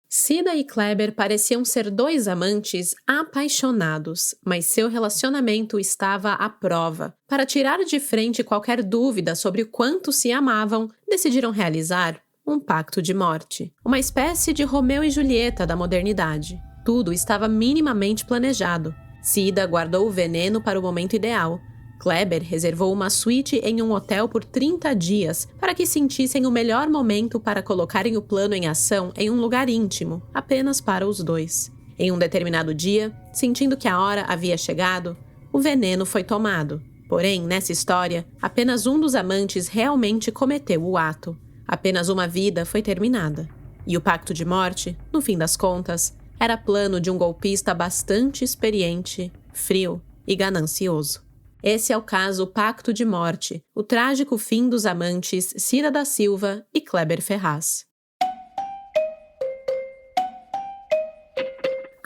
Cida e Kleber pareciam ser dois amantes apaixonados, mas seu relacionamento estava à prova. Para tirar de frente qualquer dúvida sobre o quanto se amavam, decidiram realizar um pacto de morte. Uma espécie de Romeu e Julieta da modernidade. Tudo estava minimamente planejado. Cida guardou o veneno para o momento ideal. Kleber reservou uma suíte em um hotel por 30 dias para que sentissem o melhor momento para colocarem o plano em ação em um lugar íntimo, apenas para os dois. Em um determinado dia, sentindo que a hora havia chegado, o veneno foi tomado. Porém, nessa história, apenas um dos amantes realmente cometeu o ato. Apenas uma vida foi terminada. E o pacto de morte, no fim das contas, era plano de um golpista bastante experiente, frio e ganancioso. Esse é o caso Pacto de Morte, o trágico fim dos amantes Cida da Silva e Kleber Ferraz.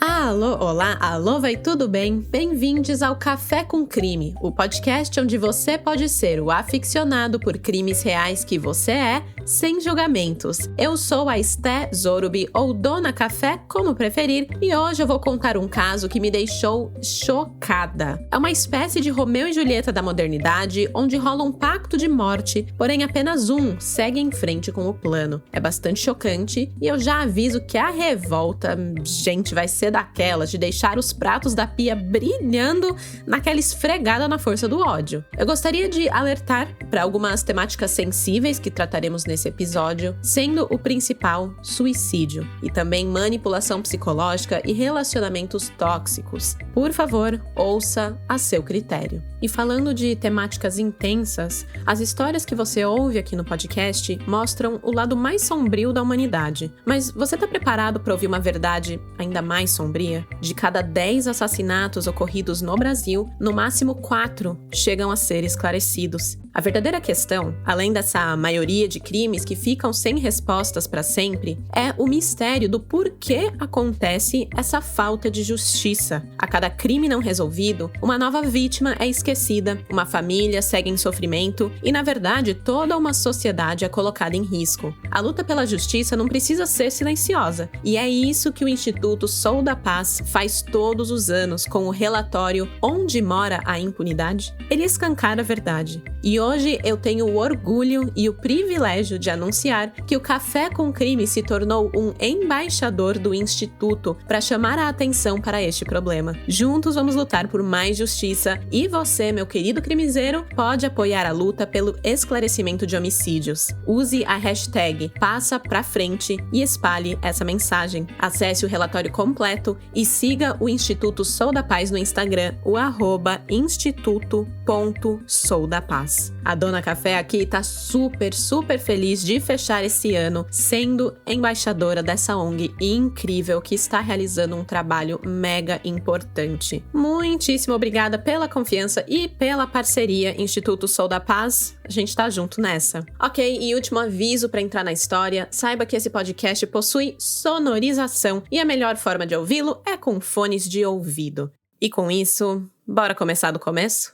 Alô, olá, alô, vai tudo bem? Bem-vindos ao Café com Crime, o podcast onde você pode ser o aficionado por crimes reais que você é, sem julgamentos. Eu sou a Esté Zorubi, ou Dona Café, como preferir, e hoje eu vou contar um caso que me deixou chocada. É uma espécie de Romeu e Julieta da modernidade, onde rola um pacto de morte, porém apenas um segue em frente com o plano. É bastante chocante, e eu já aviso que a revolta, gente, vai ser daquelas de deixar os pratos da pia brilhando naquela esfregada na força do ódio. Eu gostaria de alertar para algumas temáticas sensíveis que trataremos nesse episódio, sendo o principal suicídio e também manipulação psicológica e relacionamentos tóxicos. Por favor, ouça a seu critério. E falando de temáticas intensas, as histórias que você ouve aqui no podcast mostram o lado mais sombrio da humanidade. Mas você está preparado para ouvir uma verdade ainda mais sombria? De cada 10 assassinatos ocorridos no Brasil, no máximo 4 chegam a ser esclarecidos. A verdadeira questão, além dessa maioria de crimes que ficam sem respostas para sempre, é o mistério do porquê acontece essa falta de justiça. A cada crime não resolvido, uma nova vítima é esquecida, uma família segue em sofrimento e, na verdade, toda uma sociedade é colocada em risco. A luta pela justiça não precisa ser silenciosa, e é isso que o Instituto Sou da Paz faz todos os anos com o relatório Onde Mora a Impunidade? Ele escancara a verdade. E hoje eu tenho o orgulho e o privilégio de anunciar que o Café com Crime se tornou um embaixador do Instituto para chamar a atenção para este problema. Juntos vamos lutar por mais justiça e você, meu querido crimiseiro, pode apoiar a luta pelo esclarecimento de homicídios. Use a hashtag #PassaPraFrente e espalhe essa mensagem. Acesse o relatório completo e siga o Instituto Sou da Paz no Instagram, o @instituto.soudapaz. A Dona Café aqui tá super feliz de fechar esse ano sendo embaixadora dessa ONG incrível que está realizando um trabalho mega importante. Muitíssimo obrigada pela confiança e pela parceria, Instituto Sou da Paz. A gente tá junto nessa. Ok, e último aviso para entrar na história, saiba que esse podcast possui sonorização e a melhor forma de ouvi-lo é com fones de ouvido. E com isso, bora começar do começo?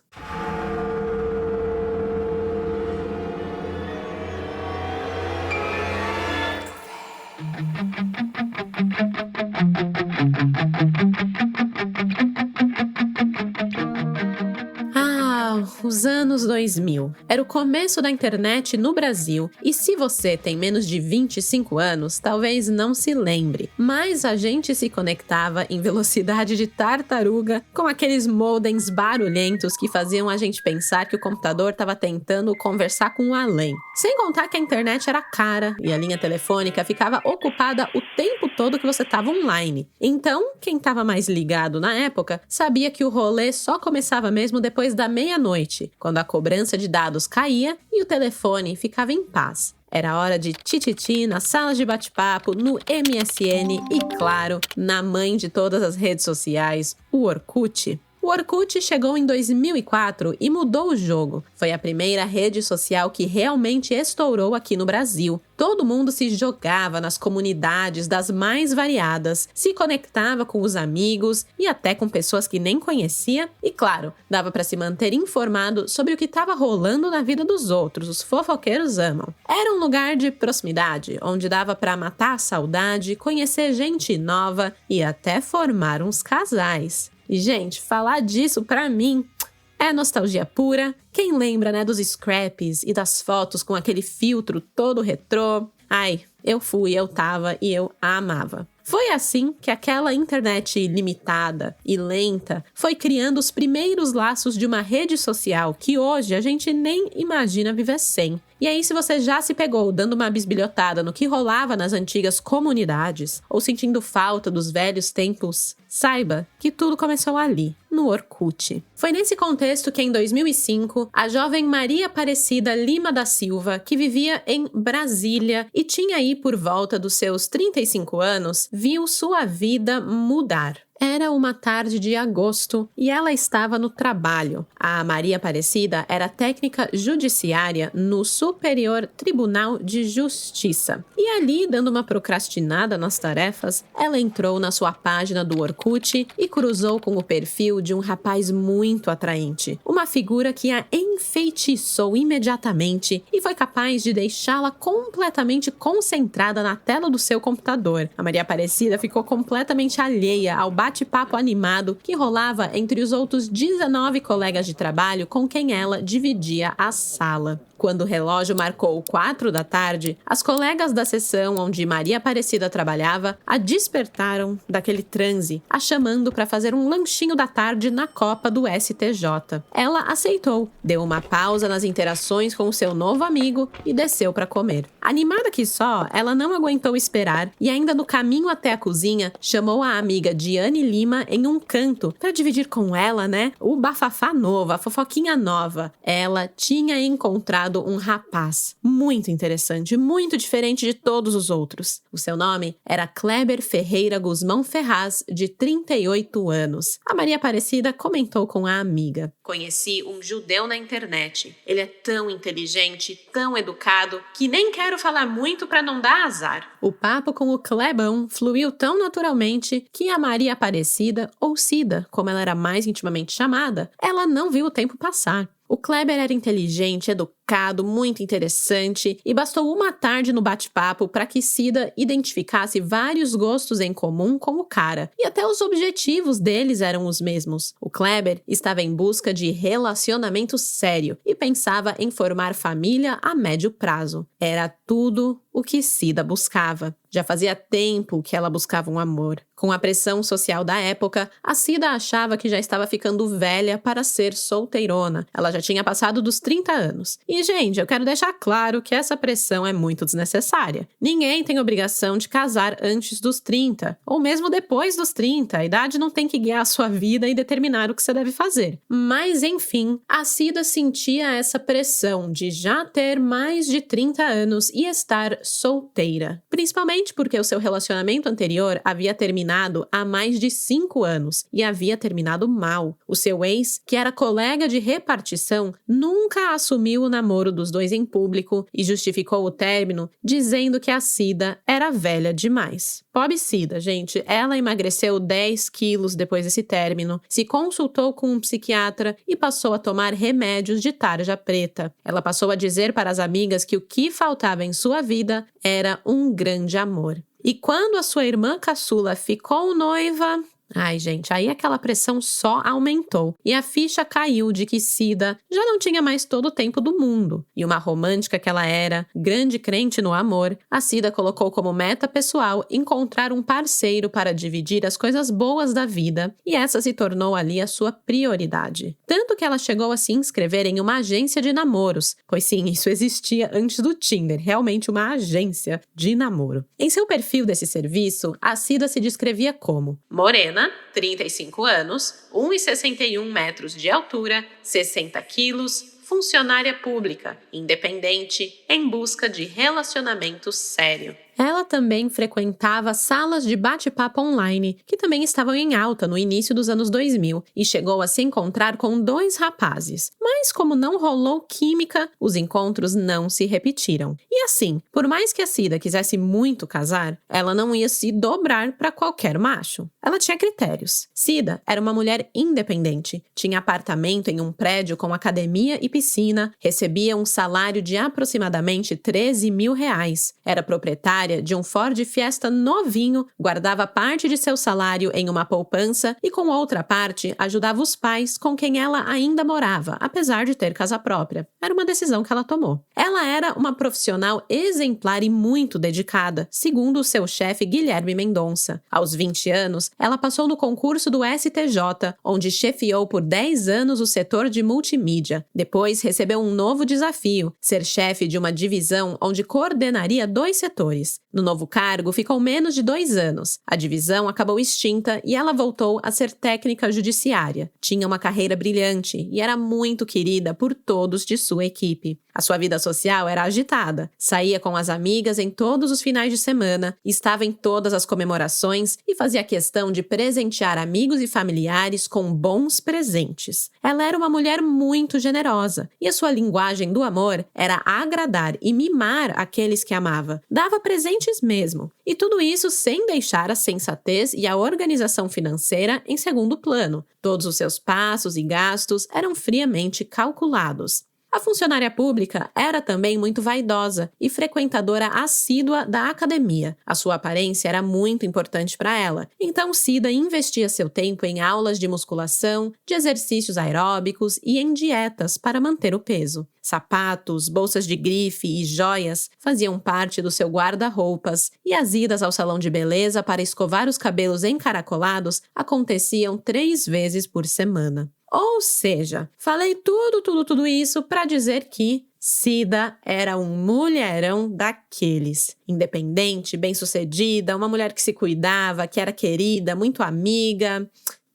Os anos 2000. Era o começo da internet no Brasil e se você tem menos de 25 anos, talvez não se lembre, mas a gente se conectava em velocidade de tartaruga com aqueles modems barulhentos que faziam a gente pensar que o computador estava tentando conversar com o além. Sem contar que a internet era cara e a linha telefônica ficava ocupada o tempo todo que você estava online. Então, quem estava mais ligado na época sabia que o rolê só começava mesmo depois da meia-noite, quando a cobrança de dados caía e o telefone ficava em paz. Era hora de tititi nas salas de bate-papo, no MSN e, claro, na mãe de todas as redes sociais, o Orkut. O Orkut chegou em 2004 e mudou o jogo. Foi a primeira rede social que realmente estourou aqui no Brasil. Todo mundo se jogava nas comunidades das mais variadas, se conectava com os amigos e até com pessoas que nem conhecia e, claro, dava para se manter informado sobre o que estava rolando na vida dos outros, os fofoqueiros amam. Era um lugar de proximidade, onde dava para matar a saudade, conhecer gente nova e até formar uns casais. E, gente, falar disso pra mim é nostalgia pura. Quem lembra, né, dos scraps e das fotos com aquele filtro todo retrô? Ai, eu tava e eu amava. Foi assim que aquela internet limitada e lenta foi criando os primeiros laços de uma rede social que hoje a gente nem imagina viver sem. E aí, se você já se pegou dando uma bisbilhotada no que rolava nas antigas comunidades ou sentindo falta dos velhos tempos, saiba que tudo começou ali, no Orkut. Foi nesse contexto que, em 2005, a jovem Maria Aparecida Lima da Silva, que vivia em Brasília e tinha aí por volta dos seus 35 anos, viu sua vida mudar. Era uma tarde de agosto e ela estava no trabalho. A Maria Aparecida era técnica judiciária no Superior Tribunal de Justiça. E ali, dando uma procrastinada nas tarefas, ela entrou na sua página do Orkut e cruzou com o perfil de um rapaz muito atraente. Uma figura que a enfeitiçou imediatamente e foi capaz de deixá-la completamente concentrada na tela do seu computador. A Maria Aparecida ficou completamente alheia ao bate-papo animado que rolava entre os outros 19 colegas de trabalho com quem ela dividia a sala. Quando o relógio marcou 4 da tarde, as colegas da seção onde Maria Aparecida trabalhava a despertaram daquele transe, a chamando para fazer um lanchinho da tarde na copa do STJ. Ela aceitou, deu uma pausa nas interações com o seu novo amigo e desceu para comer. Animada que só, ela não aguentou esperar e ainda no caminho até a cozinha, chamou a amiga Diane Lima em um canto para dividir com ela, o bafafá novo, a fofoquinha nova. Ela tinha encontrado um rapaz muito interessante, muito diferente de todos os outros. O seu nome era Kleber Ferreira Guzmão Ferraz, de 38 anos. A Maria Aparecida comentou com a amiga: "Conheci um judeu na internet. Ele é tão inteligente, tão educado, que nem quero falar muito para não dar azar." O papo com o Clebão fluiu tão naturalmente que a Maria Aparecida, ou Cida, como ela era mais intimamente chamada, ela não viu o tempo passar. O Kleber era inteligente, educado, muito interessante e bastou uma tarde no bate-papo para que Cida identificasse vários gostos em comum com o cara. E até os objetivos deles eram os mesmos. O Kleber estava em busca de relacionamento sério e pensava em formar família a médio prazo. Era tudo o que Cida buscava. Já fazia tempo que ela buscava um amor. Com a pressão social da época, a Cida achava que já estava ficando velha para ser solteirona. Ela já tinha passado dos 30 anos. E, gente, eu quero deixar claro que essa pressão é muito desnecessária. Ninguém tem obrigação de casar antes dos 30, ou mesmo depois dos 30. A idade não tem que guiar a sua vida e determinar o que você deve fazer. Mas, enfim, a Cida sentia essa pressão de já ter mais de 30 anos e estar solteira. Principalmente porque o seu relacionamento anterior havia terminado há mais de 5 anos e havia terminado mal. O seu ex, que era colega de repartição, nunca assumiu o namoro dos dois em público e justificou o término dizendo que a Cida era velha demais. Pobre Cida, gente, ela emagreceu 10 quilos depois desse término, se consultou com um psiquiatra e passou a tomar remédios de tarja preta. Ela passou a dizer para as amigas que o que faltava em sua vida era um grande amor. E quando a sua irmã caçula ficou noiva... Ai, gente, aí aquela pressão só aumentou e a ficha caiu de que Cida já não tinha mais todo o tempo do mundo. E uma romântica que ela era, grande crente no amor, a Cida colocou como meta pessoal encontrar um parceiro para dividir as coisas boas da vida e essa se tornou ali a sua prioridade. Tanto que ela chegou a se inscrever em uma agência de namoros, pois sim, isso existia antes do Tinder, realmente uma agência de namoro. Em seu perfil desse serviço, a Cida se descrevia como morena, 35 anos, 1,61 metros de altura, 60 quilos, funcionária pública, independente, em busca de relacionamento sério. Ela também frequentava salas de bate-papo online, que também estavam em alta no início dos anos 2000, e chegou a se encontrar com 2 rapazes. Mas como não rolou química, os encontros não se repetiram. E assim, por mais que a Cida quisesse muito casar, ela não ia se dobrar para qualquer macho. Ela tinha critérios. Cida era uma mulher independente, tinha apartamento em um prédio com academia e piscina, recebia um salário de aproximadamente R$13 mil, era proprietária de um Ford Fiesta novinho, guardava parte de seu salário em uma poupança e com outra parte ajudava os pais com quem ela ainda morava, apesar de ter casa própria. Era uma decisão que ela tomou. Ela era uma profissional exemplar e muito dedicada, segundo o seu chefe Guilherme Mendonça. Aos 20 anos, ela passou no concurso do STJ, onde chefiou por 10 anos o setor de multimídia. Depois recebeu um novo desafio, ser chefe de uma divisão onde coordenaria 2 setores. No novo cargo, ficou menos de 2 anos. A divisão acabou extinta e ela voltou a ser técnica judiciária. Tinha uma carreira brilhante e era muito querida por todos de sua equipe. A sua vida social era agitada. Saía com as amigas em todos os finais de semana, estava em todas as comemorações e fazia questão de presentear amigos e familiares com bons presentes. Ela era uma mulher muito generosa e a sua linguagem do amor era agradar e mimar aqueles que amava. Dava presentes mesmo. E tudo isso sem deixar a sensatez e a organização financeira em segundo plano. Todos os seus passos e gastos eram friamente calculados. A funcionária pública era também muito vaidosa e frequentadora assídua da academia. A sua aparência era muito importante para ela, então Cida investia seu tempo em aulas de musculação, de exercícios aeróbicos e em dietas para manter o peso. Sapatos, bolsas de grife e joias faziam parte do seu guarda-roupas e as idas ao salão de beleza para escovar os cabelos encaracolados aconteciam 3 vezes por semana. Ou seja, falei tudo isso para dizer que Cida era um mulherão daqueles. Independente, bem-sucedida, uma mulher que se cuidava, que era querida, muito amiga.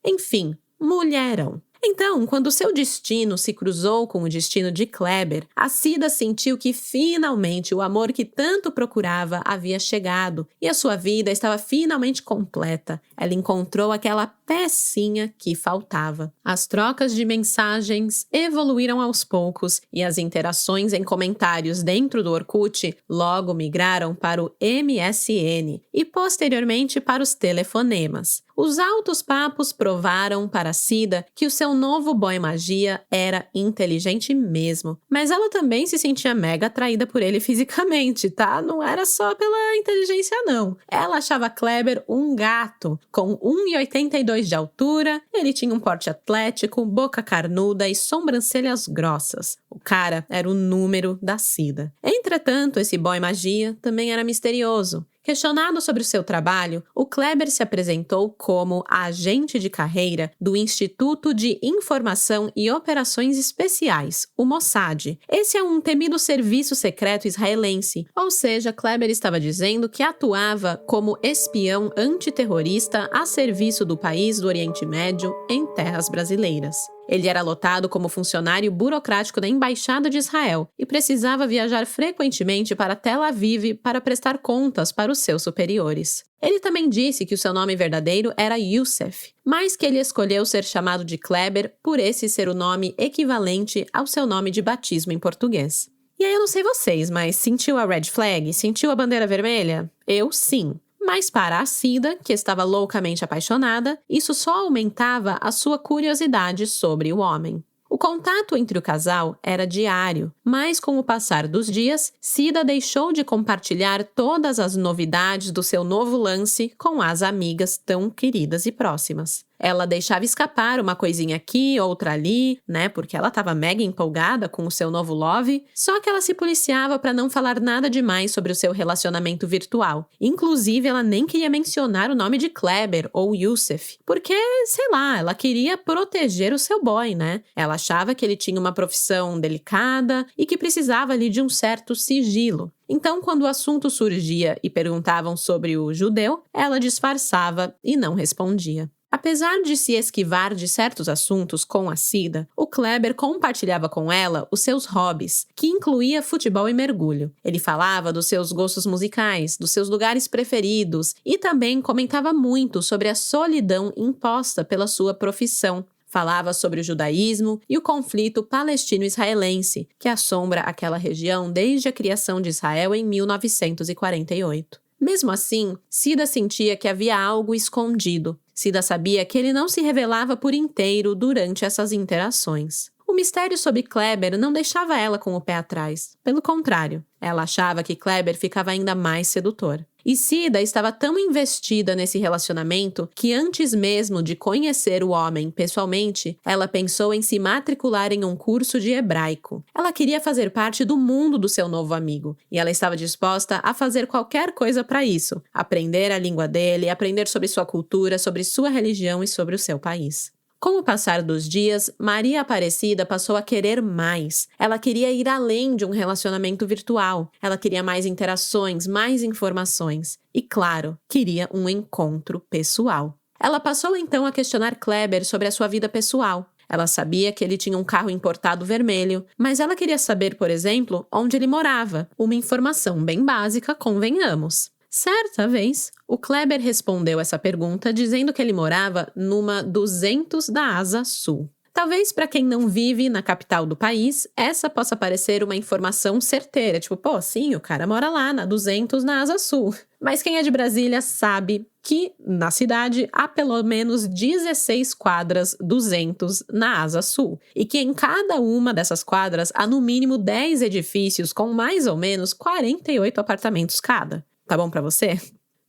Enfim, mulherão. Então, quando seu destino se cruzou com o destino de Kleber, a Cida sentiu que finalmente o amor que tanto procurava havia chegado e a sua vida estava finalmente completa. Ela encontrou aquela pecinha que faltava. As trocas de mensagens evoluíram aos poucos e as interações em comentários dentro do Orkut logo migraram para o MSN e posteriormente para os telefonemas. Os altos papos provaram para Cida que o seu novo boy magia era inteligente mesmo, mas ela também se sentia mega atraída por ele fisicamente, tá? Não era só pela inteligência, não. Ela achava Kleber um gato, com 1,82 de altura, ele tinha um porte atlético, boca carnuda e sobrancelhas grossas. O cara era o número da Cida. Entretanto, esse boy magia também era misterioso. Questionado sobre o seu trabalho, o Kleber se apresentou como agente de carreira do Instituto de Informação e Operações Especiais, o Mossad. Esse é um temido serviço secreto israelense, ou seja, Kleber estava dizendo que atuava como espião antiterrorista a serviço do país do Oriente Médio em terras brasileiras. Ele era lotado como funcionário burocrático da Embaixada de Israel e precisava viajar frequentemente para Tel Aviv para prestar contas para os seus superiores. Ele também disse que o seu nome verdadeiro era Youssef, mas que ele escolheu ser chamado de Kleber por esse ser o nome equivalente ao seu nome de batismo em português. E aí eu não sei vocês, mas sentiu a red flag? Sentiu a bandeira vermelha? Eu sim. Mas para a Cida, que estava loucamente apaixonada, isso só aumentava a sua curiosidade sobre o homem. O contato entre o casal era diário, mas com o passar dos dias, Cida deixou de compartilhar todas as novidades do seu novo lance com as amigas tão queridas e próximas. Ela deixava escapar uma coisinha aqui, outra ali, né? Porque ela estava mega empolgada com o seu novo love. Só que ela se policiava para não falar nada demais sobre o seu relacionamento virtual. Inclusive, ela nem queria mencionar o nome de Kleber ou Youssef. Porque, sei lá, ela queria proteger o seu boy, né? Ela achava que ele tinha uma profissão delicada e que precisava ali de um certo sigilo. Então, quando o assunto surgia e perguntavam sobre o judeu, ela disfarçava e não respondia. Apesar de se esquivar de certos assuntos com a Cida, o Kleber compartilhava com ela os seus hobbies, que incluía futebol e mergulho. Ele falava dos seus gostos musicais, dos seus lugares preferidos e também comentava muito sobre a solidão imposta pela sua profissão. Falava sobre o judaísmo e o conflito palestino-israelense, que assombra aquela região desde a criação de Israel em 1948. Mesmo assim, Cida sentia que havia algo escondido. Cida sabia que ele não se revelava por inteiro durante essas interações. O mistério sobre Kleber não deixava ela com o pé atrás. Pelo contrário, ela achava que Kleber ficava ainda mais sedutor. E Cida estava tão investida nesse relacionamento que antes mesmo de conhecer o homem pessoalmente, ela pensou em se matricular em um curso de hebraico. Ela queria fazer parte do mundo do seu novo amigo, e ela estava disposta a fazer qualquer coisa para isso, aprender a língua dele, aprender sobre sua cultura, sobre sua religião e sobre o seu país. Com o passar dos dias, Maria Aparecida passou a querer mais. Ela queria ir além de um relacionamento virtual. Ela queria mais interações, mais informações. E, claro, queria um encontro pessoal. Ela passou então a questionar Kleber sobre a sua vida pessoal. Ela sabia que ele tinha um carro importado vermelho, mas ela queria saber, por exemplo, onde ele morava. Uma informação bem básica, convenhamos. Certa vez, o Kleber respondeu essa pergunta dizendo que ele morava numa 200 da Asa Sul. Talvez para quem não vive na capital do país, essa possa parecer uma informação certeira, tipo, pô, sim, o cara mora lá na 200 na Asa Sul. Mas quem é de Brasília sabe que na cidade há pelo menos 16 quadras 200 na Asa Sul e que em cada uma dessas quadras há no mínimo 10 edifícios com mais ou menos 48 apartamentos cada. Tá bom pra você?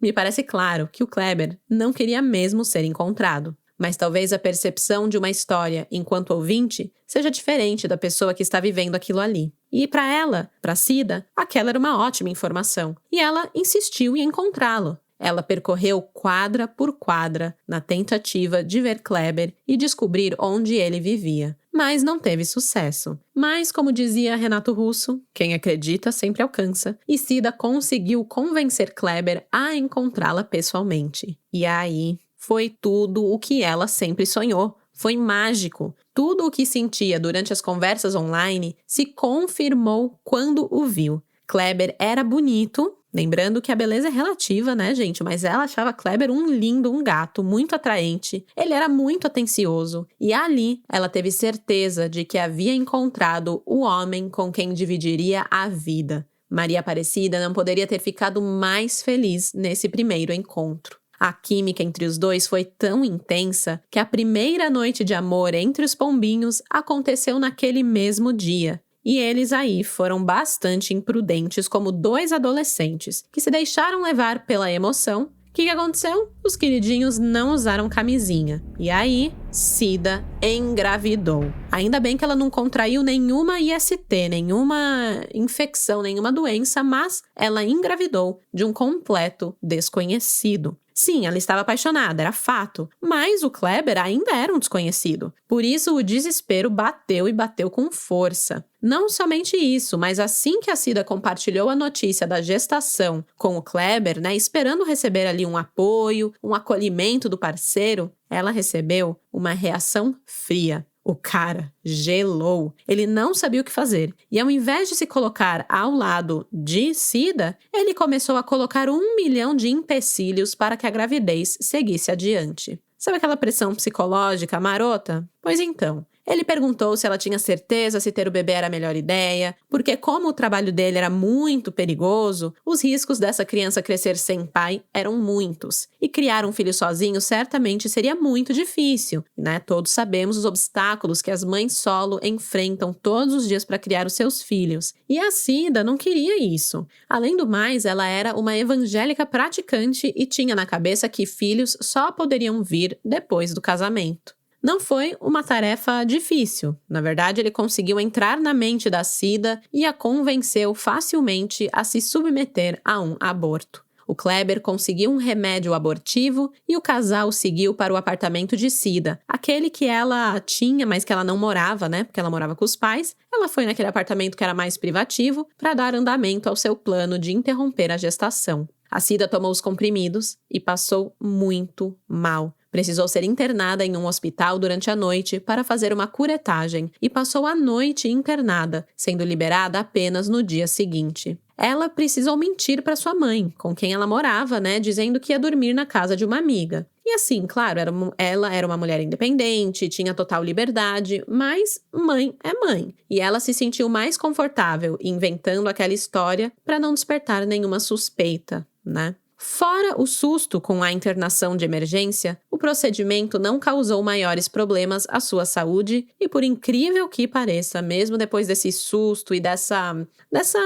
Me parece claro que o Kleber não queria mesmo ser encontrado, mas talvez a percepção de uma história enquanto ouvinte seja diferente da pessoa que está vivendo aquilo ali. E para ela, para Cida, aquela era uma ótima informação, e ela insistiu em encontrá-lo. Ela percorreu quadra por quadra na tentativa de ver Kleber e descobrir onde ele vivia. Mas não teve sucesso. Mas, como dizia Renato Russo, quem acredita sempre alcança. E Cida conseguiu convencer Kleber a encontrá-la pessoalmente. E aí, foi tudo o que ela sempre sonhou. Foi mágico. Tudo o que sentia durante as conversas online se confirmou quando o viu. Kleber era bonito. Lembrando que a beleza é relativa, né, gente? Mas ela achava Kleber um lindo, um gato, muito atraente. Ele era muito atencioso. E ali, ela teve certeza de que havia encontrado o homem com quem dividiria a vida. Maria Aparecida não poderia ter ficado mais feliz nesse primeiro encontro. A química entre os dois foi tão intensa que a primeira noite de amor entre os pombinhos aconteceu naquele mesmo dia. E eles aí foram bastante imprudentes como dois adolescentes que se deixaram levar pela emoção. O que aconteceu? Os queridinhos não usaram camisinha. E aí, Cida engravidou. Ainda bem que ela não contraiu nenhuma IST, nenhuma infecção, nenhuma doença, mas ela engravidou de um completo desconhecido. Sim, ela estava apaixonada, era fato, mas o Kleber ainda era um desconhecido. Por isso, o desespero bateu e bateu com força. Não somente isso, mas assim que a Cida compartilhou a notícia da gestação com o Kleber, esperando receber ali um apoio, um acolhimento do parceiro, ela recebeu uma reação fria. O cara gelou. Ele não sabia o que fazer. E ao invés de se colocar ao lado de Cida, ele começou a colocar 1 milhão de empecilhos para que a gravidez seguisse adiante. Sabe aquela pressão psicológica marota? Pois então, ele perguntou se ela tinha certeza se ter o bebê era a melhor ideia, porque como o trabalho dele era muito perigoso, os riscos dessa criança crescer sem pai eram muitos. E criar um filho sozinho certamente seria muito difícil, Todos sabemos os obstáculos que as mães solo enfrentam todos os dias para criar os seus filhos. E a Cida não queria isso. Além do mais, ela era uma evangélica praticante e tinha na cabeça que filhos só poderiam vir depois do casamento. Não foi uma tarefa difícil. Na verdade, ele conseguiu entrar na mente da Cida e a convenceu facilmente a se submeter a um aborto. O Kleber conseguiu um remédio abortivo e o casal seguiu para o apartamento de Cida, aquele que ela tinha, mas que ela não morava, porque ela morava com os pais. Ela foi naquele apartamento que era mais privativo para dar andamento ao seu plano de interromper a gestação. A Cida tomou os comprimidos e passou muito mal. Precisou ser internada em um hospital durante a noite para fazer uma curetagem e passou a noite internada, sendo liberada apenas no dia seguinte. Ela precisou mentir para sua mãe, com quem ela morava, dizendo que ia dormir na casa de uma amiga. E assim, claro, ela era uma mulher independente, tinha total liberdade, mas mãe é mãe. E ela se sentiu mais confortável inventando aquela história para não despertar nenhuma suspeita, Fora o susto com a internação de emergência, o procedimento não causou maiores problemas à sua saúde e, por incrível que pareça, mesmo depois desse susto e dessa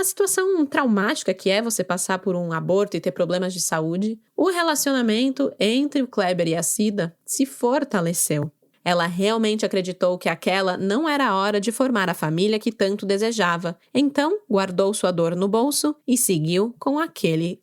situação traumática que é você passar por um aborto e ter problemas de saúde, o relacionamento entre o Kleber e a Cida se fortaleceu. Ela realmente acreditou que aquela não era a hora de formar a família que tanto desejava. Então, guardou sua dor no bolso e seguiu com aquele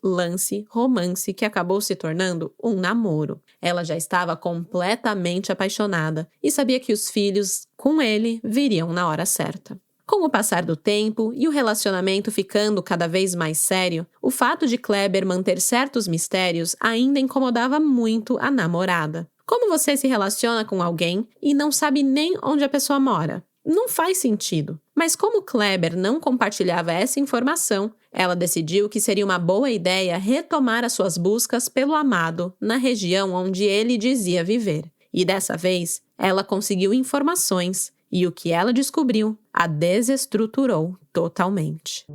romance que acabou se tornando um namoro. Ela já estava completamente apaixonada e sabia que os filhos, com ele, viriam na hora certa. Com o passar do tempo e o relacionamento ficando cada vez mais sério, o fato de Kleber manter certos mistérios ainda incomodava muito a namorada. Como você se relaciona com alguém e não sabe nem onde a pessoa mora? Não faz sentido. Mas como Kleber não compartilhava essa informação, ela decidiu que seria uma boa ideia retomar as suas buscas pelo amado na região onde ele dizia viver. E dessa vez, ela conseguiu informações e o que ela descobriu a desestruturou totalmente.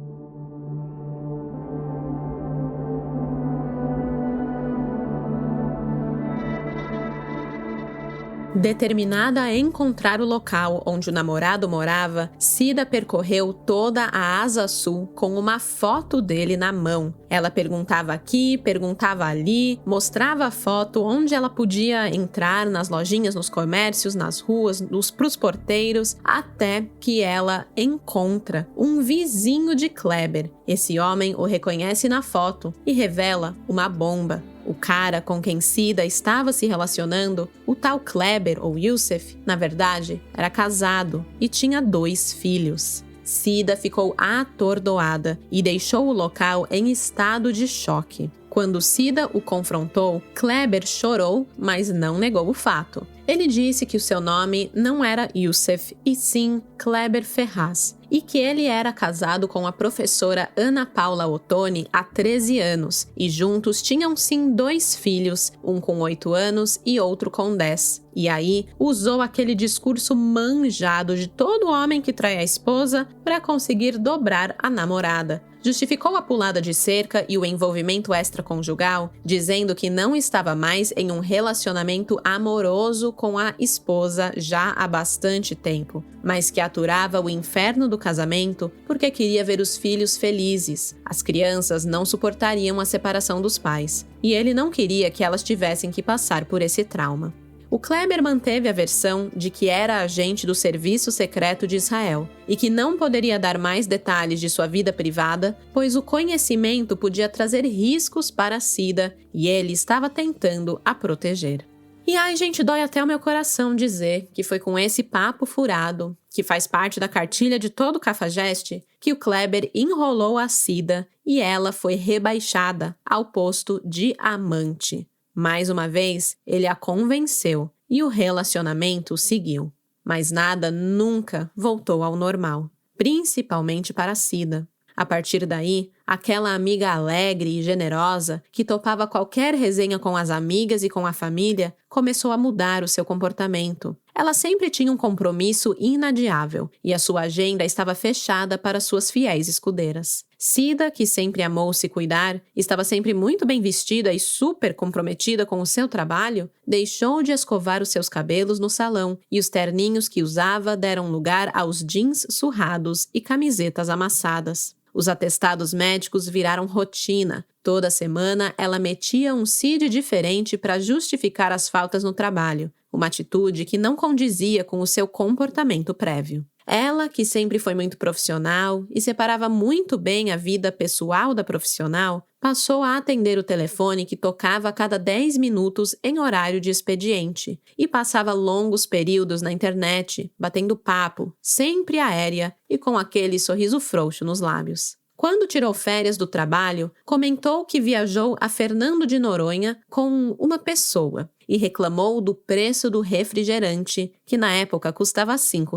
Determinada a encontrar o local onde o namorado morava, Cida percorreu toda a Asa Sul com uma foto dele na mão. Ela perguntava aqui, perguntava ali, mostrava a foto onde ela podia entrar, nas lojinhas, nos comércios, nas ruas, pros porteiros, até que ela encontra um vizinho de Kleber. Esse homem o reconhece na foto e revela uma bomba. O cara com quem Cida estava se relacionando, o tal Kleber ou Youssef, na verdade, era casado e tinha 2 filhos. Cida ficou atordoada e deixou o local em estado de choque. Quando Cida o confrontou, Kleber chorou, mas não negou o fato. Ele disse que o seu nome não era Youssef, e sim Kleber Ferraz, e que ele era casado com a professora Ana Paula Ottoni há 13 anos, e juntos tinham sim 2 filhos, um com 8 anos e outro com 10. E aí, usou aquele discurso manjado de todo homem que trai a esposa para conseguir dobrar a namorada. Justificou a pulada de cerca e o envolvimento extraconjugal, dizendo que não estava mais em um relacionamento amoroso com a esposa já há bastante tempo, mas que aturava o inferno do casamento porque queria ver os filhos felizes. As crianças não suportariam a separação dos pais, e ele não queria que elas tivessem que passar por esse trauma. O Kleber manteve a versão de que era agente do Serviço Secreto de Israel e que não poderia dar mais detalhes de sua vida privada, pois o conhecimento podia trazer riscos para Cida e ele estava tentando a proteger. E ai, gente, dói até o meu coração dizer que foi com esse papo furado, que faz parte da cartilha de todo cafajeste, que o Kleber enrolou a Cida e ela foi rebaixada ao posto de amante. Mais uma vez, ele a convenceu e o relacionamento seguiu. Mas nada nunca voltou ao normal, principalmente para Cida. A partir daí, aquela amiga alegre e generosa, que topava qualquer resenha com as amigas e com a família, começou a mudar o seu comportamento. Ela sempre tinha um compromisso inadiável e a sua agenda estava fechada para suas fiéis escudeiras. Cida, que sempre amou se cuidar, estava sempre muito bem vestida e super comprometida com o seu trabalho, deixou de escovar os seus cabelos no salão e os terninhos que usava deram lugar aos jeans surrados e camisetas amassadas. Os atestados médicos viraram rotina. Toda semana, ela metia um CID diferente para justificar as faltas no trabalho, uma atitude que não condizia com o seu comportamento prévio. Ela, que sempre foi muito profissional e separava muito bem a vida pessoal da profissional, passou a atender o telefone que tocava a cada 10 minutos em horário de expediente e passava longos períodos na internet, batendo papo, sempre aérea e com aquele sorriso frouxo nos lábios. Quando tirou férias do trabalho, comentou que viajou a Fernando de Noronha com uma pessoa e reclamou do preço do refrigerante, que na época custava R$ 5.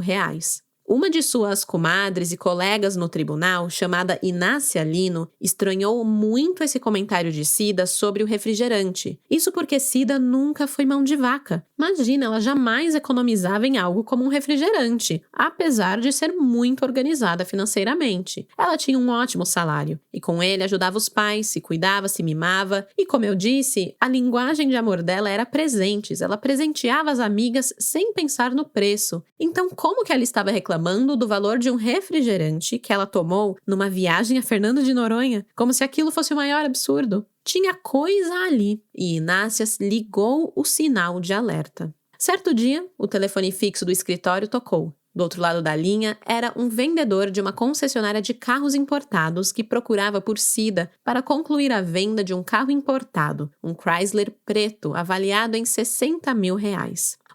Uma de suas comadres e colegas no tribunal, chamada Inácia Lino, estranhou muito esse comentário de Cida sobre o refrigerante. Isso porque Cida nunca foi mão de vaca. Imagina, ela jamais economizava em algo como um refrigerante, apesar de ser muito organizada financeiramente. Ela tinha um ótimo salário, e com ele ajudava os pais, se cuidava, se mimava, e como eu disse, a linguagem de amor dela era presentes, ela presenteava as amigas sem pensar no preço. Então, como que ela estava reclamando do valor de um refrigerante que ela tomou numa viagem a Fernando de Noronha, como se aquilo fosse o maior absurdo? Tinha coisa ali, e Inácia ligou o sinal de alerta. Certo dia, o telefone fixo do escritório tocou. Do outro lado da linha era um vendedor de uma concessionária de carros importados que procurava por Cida para concluir a venda de um carro importado, um Chrysler preto avaliado em R$ 60 mil.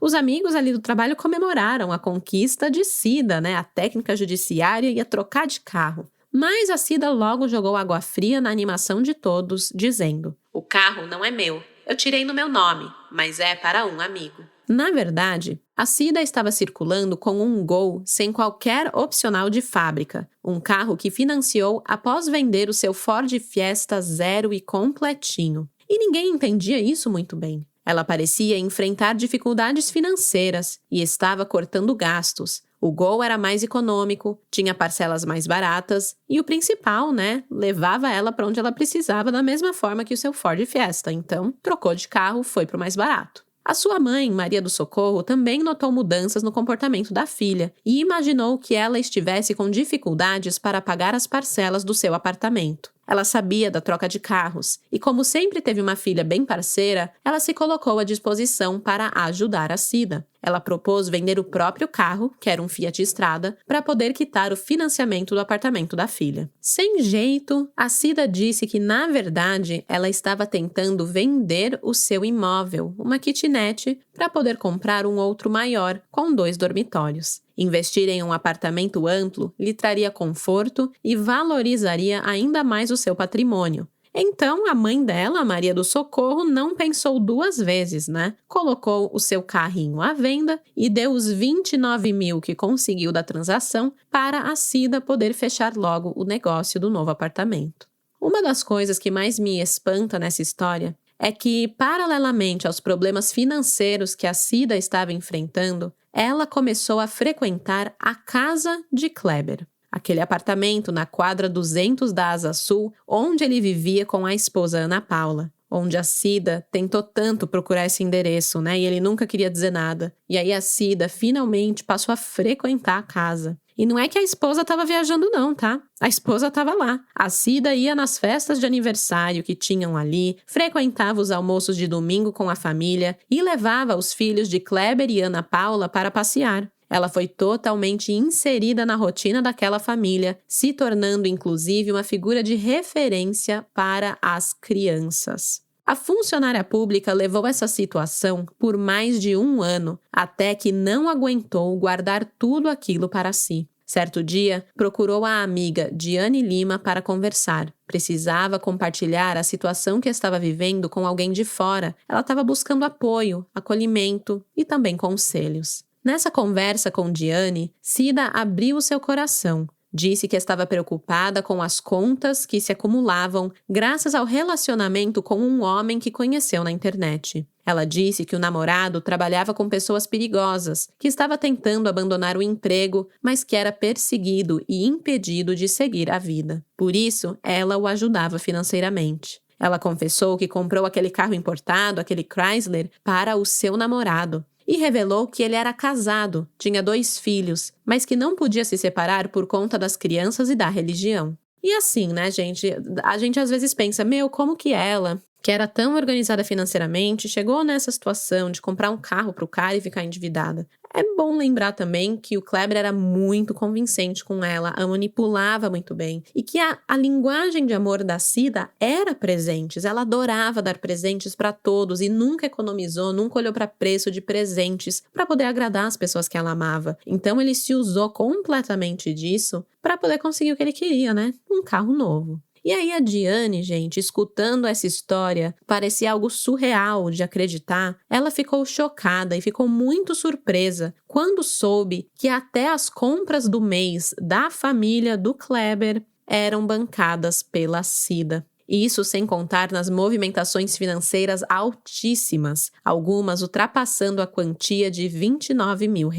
Os amigos ali do trabalho comemoraram a conquista de Cida, A técnica judiciária ia trocar de carro. Mas a Cida logo jogou água fria na animação de todos, dizendo: "O carro não é meu. Eu tirei no meu nome, mas é para um amigo." Na verdade, a Cida estava circulando com um Gol sem qualquer opcional de fábrica, um carro que financiou após vender o seu Ford Fiesta zero e completinho. E ninguém entendia isso muito bem. Ela parecia enfrentar dificuldades financeiras e estava cortando gastos. O Gol era mais econômico, tinha parcelas mais baratas e o principal, levava ela para onde ela precisava da mesma forma que o seu Ford Fiesta. Então, trocou de carro, foi para o mais barato. A sua mãe, Maria do Socorro, também notou mudanças no comportamento da filha e imaginou que ela estivesse com dificuldades para pagar as parcelas do seu apartamento. Ela sabia da troca de carros e, como sempre teve uma filha bem parceira, ela se colocou à disposição para ajudar a Cida. Ela propôs vender o próprio carro, que era um Fiat Strada, para poder quitar o financiamento do apartamento da filha. Sem jeito, a Cida disse que, na verdade, ela estava tentando vender o seu imóvel, uma kitnet, para poder comprar um outro maior, com 2 dormitórios. Investir em um apartamento amplo lhe traria conforto e valorizaria ainda mais o seu patrimônio. Então, a mãe dela, Maria do Socorro, não pensou 2 vezes, Colocou o seu carrinho à venda e deu os 29 mil que conseguiu da transação para a Cida poder fechar logo o negócio do novo apartamento. Uma das coisas que mais me espanta nessa história é que, paralelamente aos problemas financeiros que a Cida estava enfrentando, ela começou a frequentar a casa de Kleber, aquele apartamento na quadra 200 da Asa Sul, onde ele vivia com a esposa Ana Paula, onde a Cida tentou tanto procurar esse endereço, e ele nunca queria dizer nada. E aí a Cida finalmente passou a frequentar a casa. E não é que a esposa estava viajando não, tá? A esposa estava lá. A Cida ia nas festas de aniversário que tinham ali, frequentava os almoços de domingo com a família e levava os filhos de Kleber e Ana Paula para passear. Ela foi totalmente inserida na rotina daquela família, se tornando inclusive uma figura de referência para as crianças. A funcionária pública levou essa situação por mais de 1 ano, até que não aguentou guardar tudo aquilo para si. Certo dia, procurou a amiga Diane Lima para conversar. Precisava compartilhar a situação que estava vivendo com alguém de fora. Ela estava buscando apoio, acolhimento e também conselhos. Nessa conversa com Diane, Cida abriu o seu coração. Disse que estava preocupada com as contas que se acumulavam graças ao relacionamento com um homem que conheceu na internet. Ela disse que o namorado trabalhava com pessoas perigosas, que estava tentando abandonar o emprego, mas que era perseguido e impedido de seguir a vida. Por isso, ela o ajudava financeiramente. Ela confessou que comprou aquele carro importado, aquele Chrysler, para o seu namorado. E revelou que ele era casado, tinha 2 filhos, mas que não podia se separar por conta das crianças e da religião. E assim, gente? A gente às vezes pensa, como que ela, que era tão organizada financeiramente, chegou nessa situação de comprar um carro pro cara e ficar endividada? É bom lembrar também que o Kleber era muito convincente com ela, a manipulava muito bem e que a linguagem de amor da Cida era presentes. Ela adorava dar presentes para todos e nunca economizou, nunca olhou para preço de presentes para poder agradar as pessoas que ela amava. Então ele se usou completamente disso para poder conseguir o que ele queria, né? Um carro novo. E aí a Diane, gente, escutando essa história, parecia algo surreal de acreditar. Ela ficou chocada e ficou muito surpresa quando soube que até as compras do mês da família do Kleber eram bancadas pela Cida. Isso sem contar nas movimentações financeiras altíssimas, algumas ultrapassando a quantia de R$29 mil.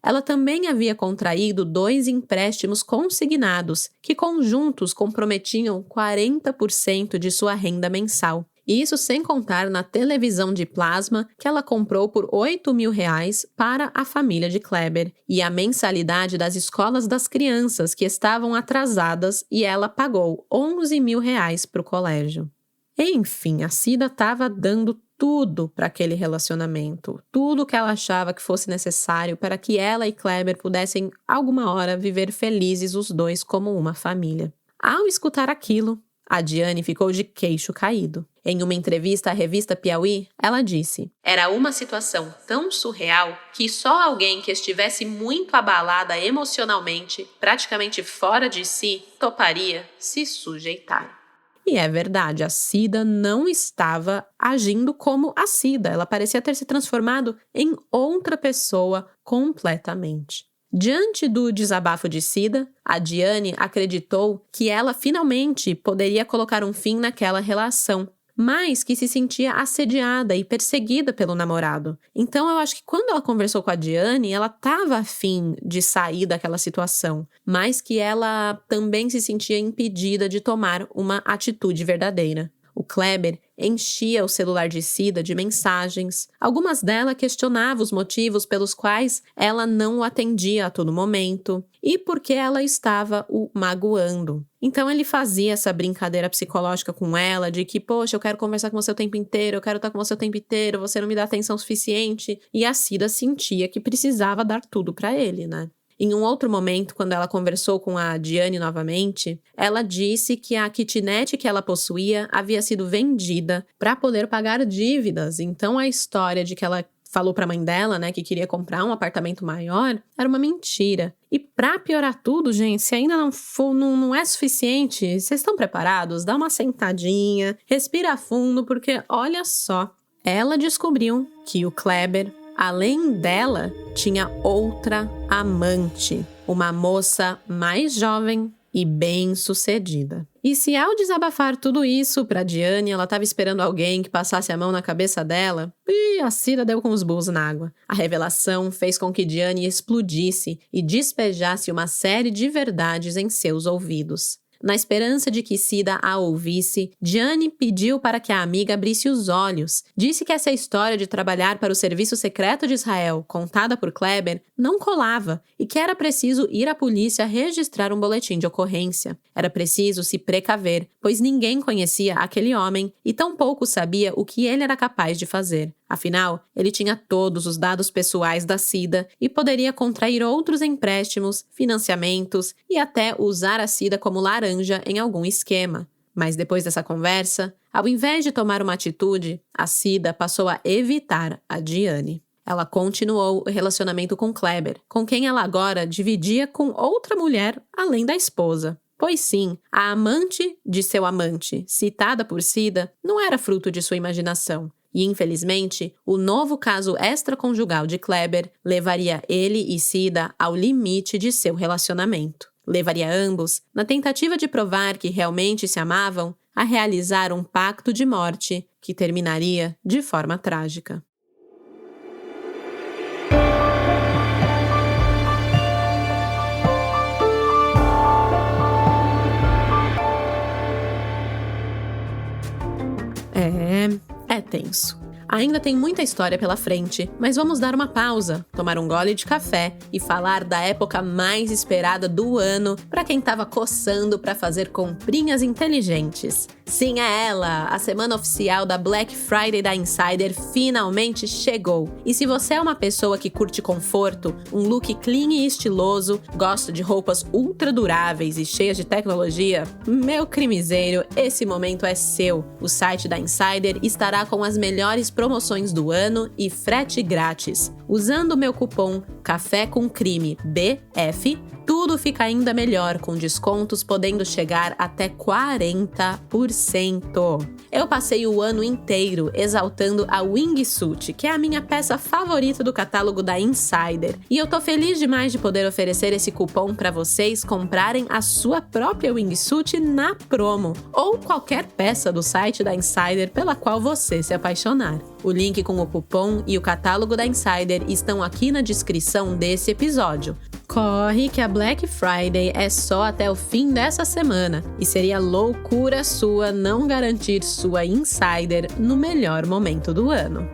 Ela também havia contraído 2 empréstimos consignados, que conjuntos comprometiam 40% de sua renda mensal. Isso sem contar na televisão de plasma que ela comprou por R$8 mil para a família de Kleber e a mensalidade das escolas das crianças que estavam atrasadas e ela pagou R$11 mil para o colégio. Enfim, a Cida estava dando tudo para aquele relacionamento, tudo que ela achava que fosse necessário para que ela e Kleber pudessem alguma hora viver felizes os dois como uma família. Ao escutar aquilo, a Diane ficou de queixo caído. Em uma entrevista à revista Piauí, ela disse: "Era uma situação tão surreal que só alguém que estivesse muito abalada emocionalmente, praticamente fora de si, toparia se sujeitar." E é verdade, a Cida não estava agindo como a Cida. Ela parecia ter se transformado em outra pessoa completamente. Diante do desabafo de Cida, a Diane acreditou que ela finalmente poderia colocar um fim naquela relação, mas que se sentia assediada e perseguida pelo namorado. Então eu acho que quando ela conversou com a Diane, ela estava afim de sair daquela situação, mas que ela também se sentia impedida de tomar uma atitude verdadeira. O Kleber enchia o celular de Cida de mensagens. Algumas delas questionavam os motivos pelos quais ela não o atendia a todo momento e porque ela estava o magoando. Então ele fazia essa brincadeira psicológica com ela de que, poxa, eu quero conversar com você o tempo inteiro, eu quero estar com você o tempo inteiro, você não me dá atenção suficiente. E a Cida sentia que precisava dar tudo para ele, né? Em um outro momento, quando ela conversou com a Diane novamente, ela disse que a kitnet que ela possuía havia sido vendida para poder pagar dívidas. Então a história de que ela falou para a mãe dela, né, que queria comprar um apartamento maior, era uma mentira. E para piorar tudo, gente, se ainda não é suficiente, vocês estão preparados? Dá uma sentadinha, respira fundo, porque olha só, ela descobriu que o Kleber, além dela, tinha outra amante, uma moça mais jovem e bem-sucedida. E se ao desabafar tudo isso para Diane, ela estava esperando alguém que passasse a mão na cabeça dela, a Cida deu com os burros na água. A revelação fez com que Diane explodisse e despejasse uma série de verdades em seus ouvidos. Na esperança de que Cida a ouvisse, Diane pediu para que a amiga abrisse os olhos. Disse que essa história de trabalhar para o Serviço Secreto de Israel, contada por Kleber, não colava e que era preciso ir à polícia registrar um boletim de ocorrência. Era preciso se precaver, pois ninguém conhecia aquele homem e tampouco sabia o que ele era capaz de fazer. Afinal, ele tinha todos os dados pessoais da Cida e poderia contrair outros empréstimos, financiamentos e até usar a Cida como laranja em algum esquema. Mas depois dessa conversa, ao invés de tomar uma atitude, a Cida passou a evitar a Diane. Ela continuou o relacionamento com Kleber, com quem ela agora dividia com outra mulher além da esposa. Pois sim, a amante de seu amante, citada por Cida, não era fruto de sua imaginação. E, infelizmente, o novo caso extraconjugal de Kleber levaria ele e Cida ao limite de seu relacionamento. Levaria ambos, na tentativa de provar que realmente se amavam, a realizar um pacto de morte que terminaria de forma trágica. É tenso. Ainda tem muita história pela frente, mas vamos dar uma pausa, tomar um gole de café e falar da época mais esperada do ano para quem estava coçando para fazer comprinhas inteligentes. Sim, é ela! A semana oficial da Black Friday da Insider finalmente chegou. E se você é uma pessoa que curte conforto, um look clean e estiloso, gosta de roupas ultra duráveis e cheias de tecnologia, meu crimiseiro, esse momento é seu. O site da Insider estará com as melhores promoções do ano e frete grátis. Usando o meu cupom Café com Crime BF, tudo fica ainda melhor, com descontos podendo chegar até 40%. Eu passei o ano inteiro exaltando a Wingsuit, que é a minha peça favorita do catálogo da Insider. E eu tô feliz demais de poder oferecer esse cupom para vocês comprarem a sua própria Wingsuit na promo, ou qualquer peça do site da Insider pela qual você se apaixonar. O link com o cupom e o catálogo da Insider estão aqui na descrição desse episódio. Corre que a Black Friday é só até o fim dessa semana e seria loucura sua não garantir sua Insider no melhor momento do ano.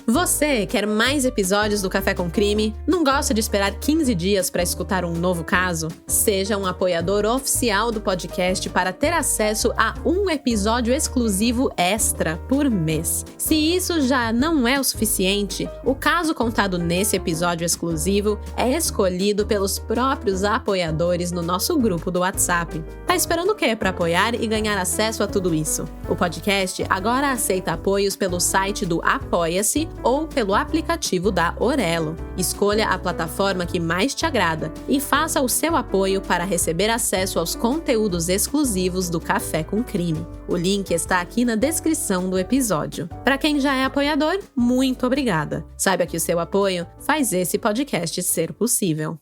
Você quer mais episódios do Café com Crime? Não gosta de esperar 15 dias para escutar um novo caso? Seja um apoiador oficial do podcast para ter acesso a um episódio exclusivo extra por mês. Se isso já não é o suficiente, o caso contado nesse episódio exclusivo é escolhido pelos próprios apoiadores no nosso grupo do WhatsApp. Tá esperando o quê para apoiar e ganhar acesso a tudo isso? O podcast agora aceita apoios pelo site do Apoia-se ou pelo aplicativo da Orelo. Escolha a plataforma que mais te agrada e faça o seu apoio para receber acesso aos conteúdos exclusivos do Café com Crime. O link está aqui na descrição do episódio. Para quem já é apoiador, muito obrigada. Saiba que o seu apoio faz esse podcast ser possível.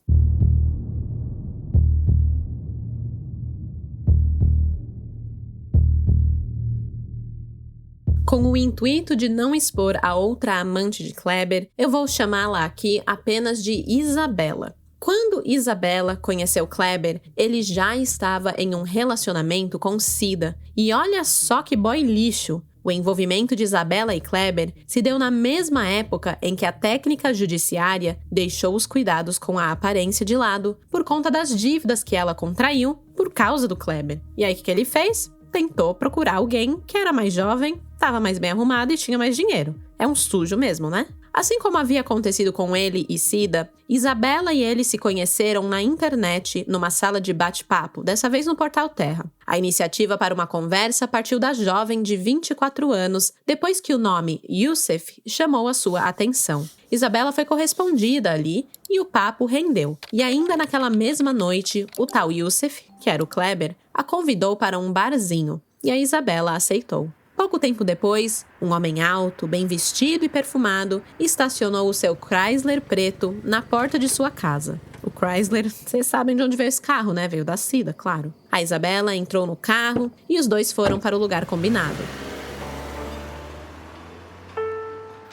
Com o intuito de não expor a outra amante de Kleber, eu vou chamá-la aqui apenas de Isabela. Quando Isabela conheceu Kleber, ele já estava em um relacionamento com Cida. E olha só que boy lixo! O envolvimento de Isabela e Kleber se deu na mesma época em que a técnica judiciária deixou os cuidados com a aparência de lado por conta das dívidas que ela contraiu por causa do Kleber. E aí o que ele fez? Tentou procurar alguém que era mais jovem, estava mais bem arrumado e tinha mais dinheiro. É um sujo mesmo, né? Assim como havia acontecido com ele e Cida, Isabela e ele se conheceram na internet numa sala de bate-papo, dessa vez no Portal Terra. A iniciativa para uma conversa partiu da jovem de 24 anos, depois que o nome Youssef chamou a sua atenção. Isabela foi correspondida ali e o papo rendeu. E ainda naquela mesma noite, o tal Youssef, que era o Kleber, a convidou para um barzinho e a Isabela aceitou. Pouco tempo depois, um homem alto, bem vestido e perfumado, estacionou o seu Chrysler preto na porta de sua casa. O Chrysler, vocês sabem de onde veio esse carro, né? Veio da Cida, claro. A Isabela entrou no carro e os dois foram para o lugar combinado.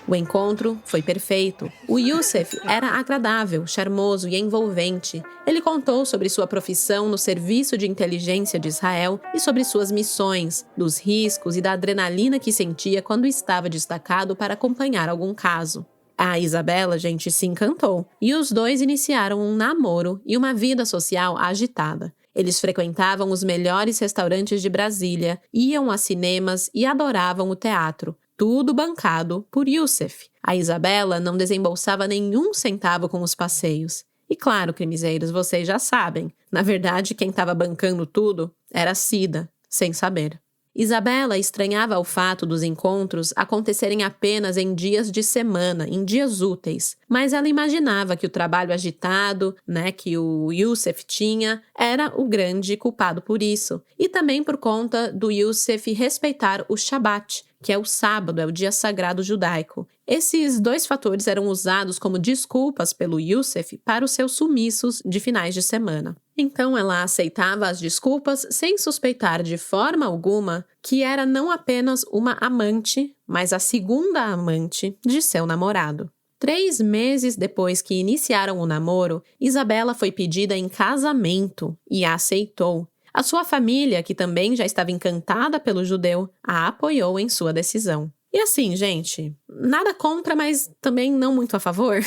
O encontro foi perfeito. O Youssef era agradável, charmoso e envolvente. Ele contou sobre sua profissão no Serviço de Inteligência de Israel e sobre suas missões, dos riscos e da adrenalina que sentia quando estava destacado para acompanhar algum caso. A Isabela, gente, se encantou. E os dois iniciaram um namoro e uma vida social agitada. Eles frequentavam os melhores restaurantes de Brasília, iam a cinemas e adoravam o teatro. Tudo bancado por Youssef. A Isabela não desembolsava nenhum centavo com os passeios. E claro, crimiseiros, vocês já sabem. Na verdade, quem estava bancando tudo era Cida, sem saber. Isabela estranhava o fato dos encontros acontecerem apenas em dias de semana, em dias úteis. Mas ela imaginava que o trabalho agitado, que o Youssef tinha, era o grande culpado por isso. E também por conta do Youssef respeitar o Shabat, que é o sábado, é o dia sagrado judaico. Esses dois fatores eram usados como desculpas pelo Youssef para os seus sumiços de finais de semana. Então ela aceitava as desculpas sem suspeitar de forma alguma que era não apenas uma amante, mas a segunda amante de seu namorado. 3 meses depois que iniciaram o namoro, Isabela foi pedida em casamento e a aceitou. A sua família, que também já estava encantada pelo judeu, a apoiou em sua decisão. E assim, gente, nada contra, mas também não muito a favor.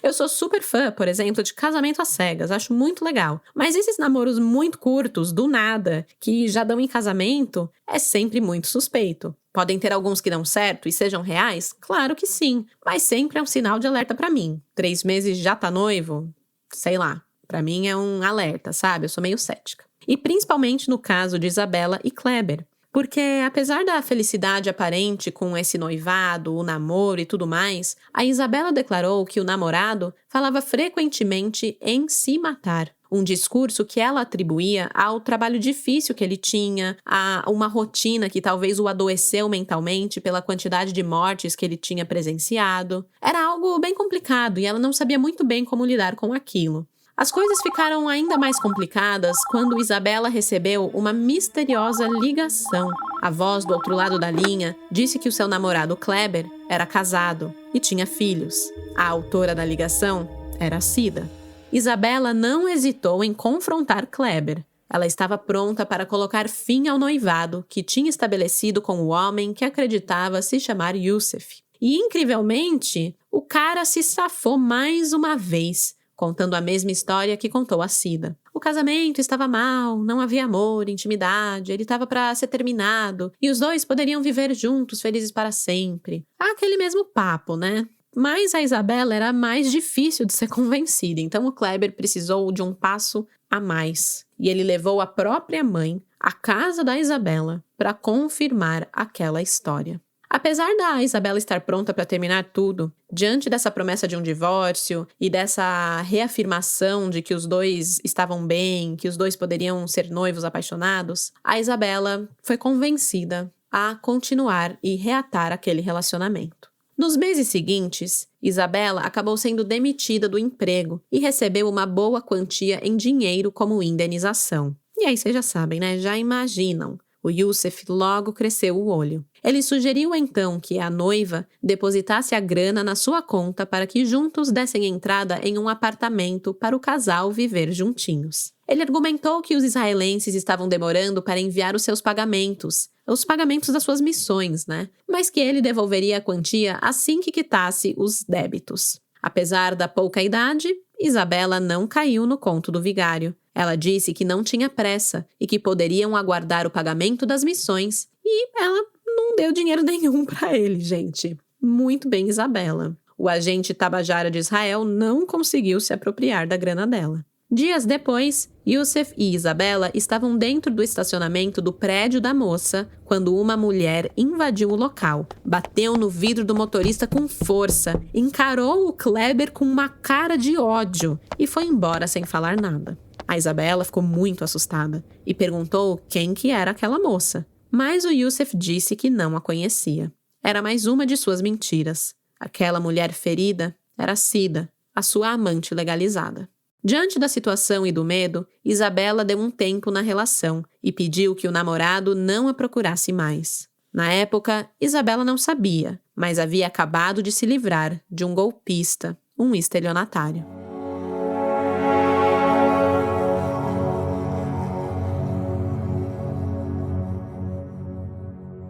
Eu sou super fã, por exemplo, de casamento às cegas, acho muito legal. Mas esses namoros muito curtos, do nada, que já dão em casamento, é sempre muito suspeito. Podem ter alguns que dão certo e sejam reais? Claro que sim, mas sempre é um sinal de alerta pra mim. 3 meses já tá noivo? Sei lá, pra mim é um alerta, sabe? Eu sou meio cética. E principalmente no caso de Isabela e Kleber. Porque, apesar da felicidade aparente com esse noivado, o namoro e tudo mais, a Isabela declarou que o namorado falava frequentemente em se matar. Um discurso que ela atribuía ao trabalho difícil que ele tinha, a uma rotina que talvez o adoeceu mentalmente pela quantidade de mortes que ele tinha presenciado. Era algo bem complicado e ela não sabia muito bem como lidar com aquilo. As coisas ficaram ainda mais complicadas quando Isabela recebeu uma misteriosa ligação. A voz do outro lado da linha disse que o seu namorado Kleber era casado e tinha filhos. A autora da ligação era Cida. Isabela não hesitou em confrontar Kleber. Ela estava pronta para colocar fim ao noivado que tinha estabelecido com o homem que acreditava se chamar Youssef. E, incrivelmente, o cara se safou mais uma vez, contando a mesma história que contou a Cida. O casamento estava mal, não havia amor, intimidade, ele estava para ser terminado e os dois poderiam viver juntos, felizes para sempre. Aquele mesmo papo, né? Mas a Isabela era mais difícil de ser convencida, então o Kleber precisou de um passo a mais. E ele levou a própria mãe à casa da Isabela para confirmar aquela história. Apesar da Isabela estar pronta para terminar tudo, diante dessa promessa de um divórcio e dessa reafirmação de que os dois estavam bem, que os dois poderiam ser noivos apaixonados, a Isabela foi convencida a continuar e reatar aquele relacionamento. Nos meses seguintes, Isabela acabou sendo demitida do emprego e recebeu uma boa quantia em dinheiro como indenização. E aí vocês já sabem, né? Já imaginam. O Youssef logo cresceu o olho. Ele sugeriu então que a noiva depositasse a grana na sua conta para que juntos dessem entrada em um apartamento para o casal viver juntinhos. Ele argumentou que os israelenses estavam demorando para enviar os seus pagamentos, os pagamentos das suas missões, né? Mas que ele devolveria a quantia assim que quitasse os débitos. Apesar da pouca idade, Isabela não caiu no conto do vigário. Ela disse que não tinha pressa e que poderiam aguardar o pagamento das missões. E ela não deu dinheiro nenhum para ele, gente. Muito bem, Isabela. O agente tabajara de Israel não conseguiu se apropriar da grana dela. Dias depois, Youssef e Isabela estavam dentro do estacionamento do prédio da moça quando uma mulher invadiu o local, bateu no vidro do motorista com força, encarou o Kleber com uma cara de ódio e foi embora sem falar nada. A Isabela ficou muito assustada e perguntou quem que era aquela moça. Mas o Youssef disse que não a conhecia. Era mais uma de suas mentiras. Aquela mulher ferida era Cida, a sua amante legalizada. Diante da situação e do medo, Isabela deu um tempo na relação e pediu que o namorado não a procurasse mais. Na época, Isabela não sabia, mas havia acabado de se livrar de um golpista, um estelionatário.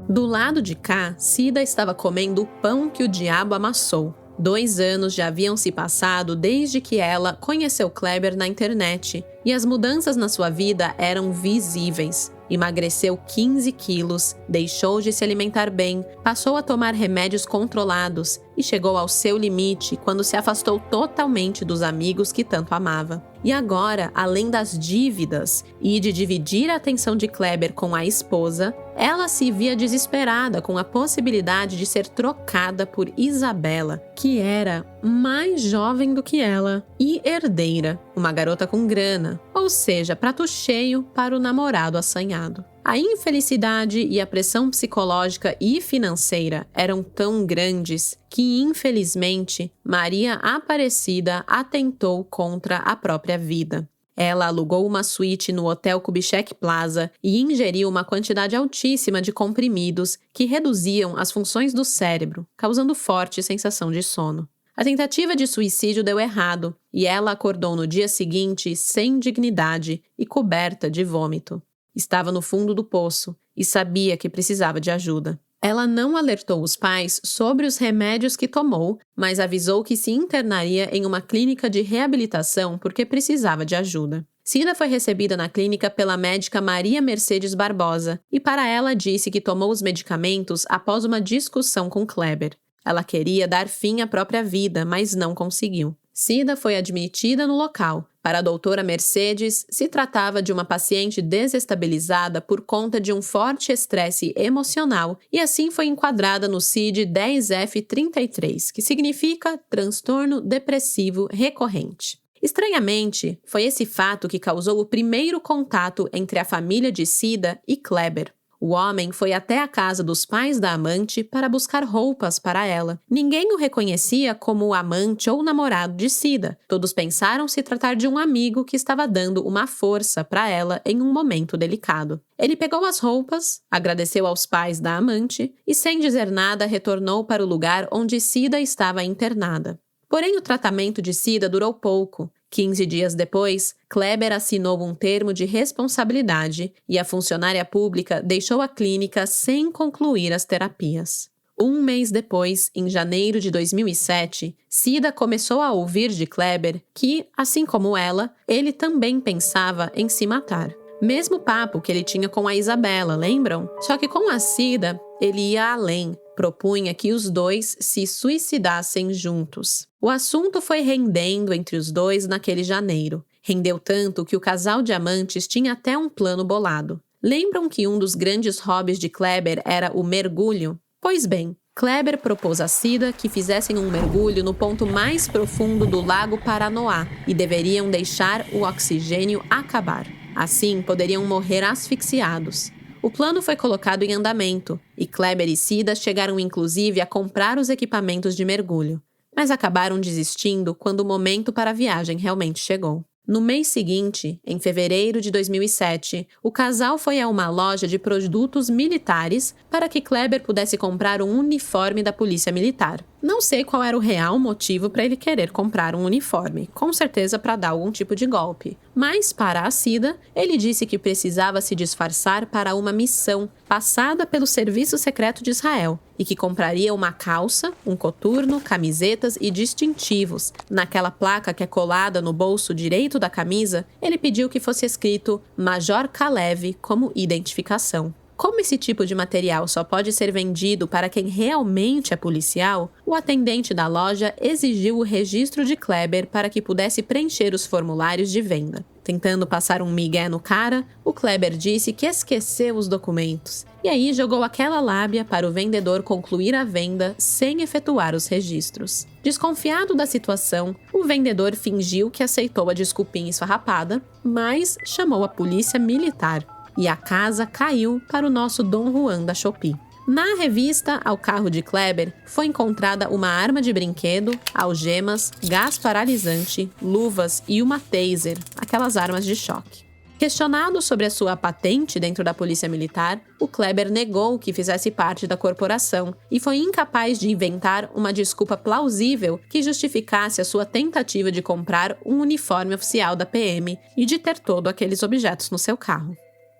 Do lado de cá, Cida estava comendo o pão que o diabo amassou. 2 anos já haviam se passado desde que ela conheceu Kleber na internet e as mudanças na sua vida eram visíveis. Emagreceu 15 quilos, deixou de se alimentar bem, passou a tomar remédios controlados e chegou ao seu limite quando se afastou totalmente dos amigos que tanto amava. E agora, além das dívidas e de dividir a atenção de Kleber com a esposa, ela se via desesperada com a possibilidade de ser trocada por Isabela, que era mais jovem do que ela e herdeira, uma garota com grana, ou seja, prato cheio para o namorado assanhado. A infelicidade e a pressão psicológica e financeira eram tão grandes que, infelizmente, Maria Aparecida atentou contra a própria vida. Ela alugou uma suíte no Hotel Kubitschek Plaza e ingeriu uma quantidade altíssima de comprimidos que reduziam as funções do cérebro, causando forte sensação de sono. A tentativa de suicídio deu errado e ela acordou no dia seguinte sem dignidade e coberta de vômito. Estava no fundo do poço e sabia que precisava de ajuda. Ela não alertou os pais sobre os remédios que tomou, mas avisou que se internaria em uma clínica de reabilitação porque precisava de ajuda. Cida foi recebida na clínica pela médica Maria Mercedes Barbosa e para ela disse que tomou os medicamentos após uma discussão com Kleber. Ela queria dar fim à própria vida, mas não conseguiu. Cida foi admitida no local. Para a doutora Mercedes, se tratava de uma paciente desestabilizada por conta de um forte estresse emocional e assim foi enquadrada no CID-10F33, que significa transtorno depressivo recorrente. Estranhamente, foi esse fato que causou o primeiro contato entre a família de Cida e Kleber. O homem foi até a casa dos pais da amante para buscar roupas para ela. Ninguém o reconhecia como o amante ou namorado de Cida. Todos pensaram se tratar de um amigo que estava dando uma força para ela em um momento delicado. Ele pegou as roupas, agradeceu aos pais da amante e, sem dizer nada, retornou para o lugar onde Cida estava internada. Porém, o tratamento de Cida durou pouco. 15 dias depois, Kleber assinou um termo de responsabilidade e a funcionária pública deixou a clínica sem concluir as terapias. Um mês depois, em janeiro de 2007, Cida começou a ouvir de Kleber que, assim como ela, ele também pensava em se matar. Mesmo papo que ele tinha com a Isabela, lembram? Só que com a Cida, ele ia além. Propunha que os dois se suicidassem juntos. O assunto foi rendendo entre os dois naquele janeiro. Rendeu tanto que o casal de amantes tinha até um plano bolado. Lembram que um dos grandes hobbies de Kleber era o mergulho? Pois bem, Kleber propôs a Cida que fizessem um mergulho no ponto mais profundo do Lago Paranoá e deveriam deixar o oxigênio acabar. Assim, poderiam morrer asfixiados. O plano foi colocado em andamento e Kleber e Cida chegaram inclusive a comprar os equipamentos de mergulho, mas acabaram desistindo quando o momento para a viagem realmente chegou. No mês seguinte, em fevereiro de 2007, o casal foi a uma loja de produtos militares para que Kleber pudesse comprar um uniforme da polícia militar. Não sei qual era o real motivo para ele querer comprar um uniforme, com certeza para dar algum tipo de golpe. Mas, para a Cida, ele disse que precisava se disfarçar para uma missão passada pelo Serviço Secreto de Israel e que compraria uma calça, um coturno, camisetas e distintivos. Naquela placa que é colada no bolso direito da camisa, ele pediu que fosse escrito Major Kalev como identificação. Como esse tipo de material só pode ser vendido para quem realmente é policial, o atendente da loja exigiu o registro de Kleber para que pudesse preencher os formulários de venda. Tentando passar um migué no cara, o Kleber disse que esqueceu os documentos. E aí jogou aquela lábia para o vendedor concluir a venda sem efetuar os registros. Desconfiado da situação, o vendedor fingiu que aceitou a desculpinha esfarrapada, mas chamou a polícia militar. E a casa caiu para o nosso Dom Juan da Shopee. Na revista ao carro de Kleber, foi encontrada uma arma de brinquedo, algemas, gás paralisante, luvas e uma taser, aquelas armas de choque. Questionado sobre a sua patente dentro da polícia militar, o Kleber negou que fizesse parte da corporação e foi incapaz de inventar uma desculpa plausível que justificasse a sua tentativa de comprar um uniforme oficial da PM e de ter todos aqueles objetos no seu carro.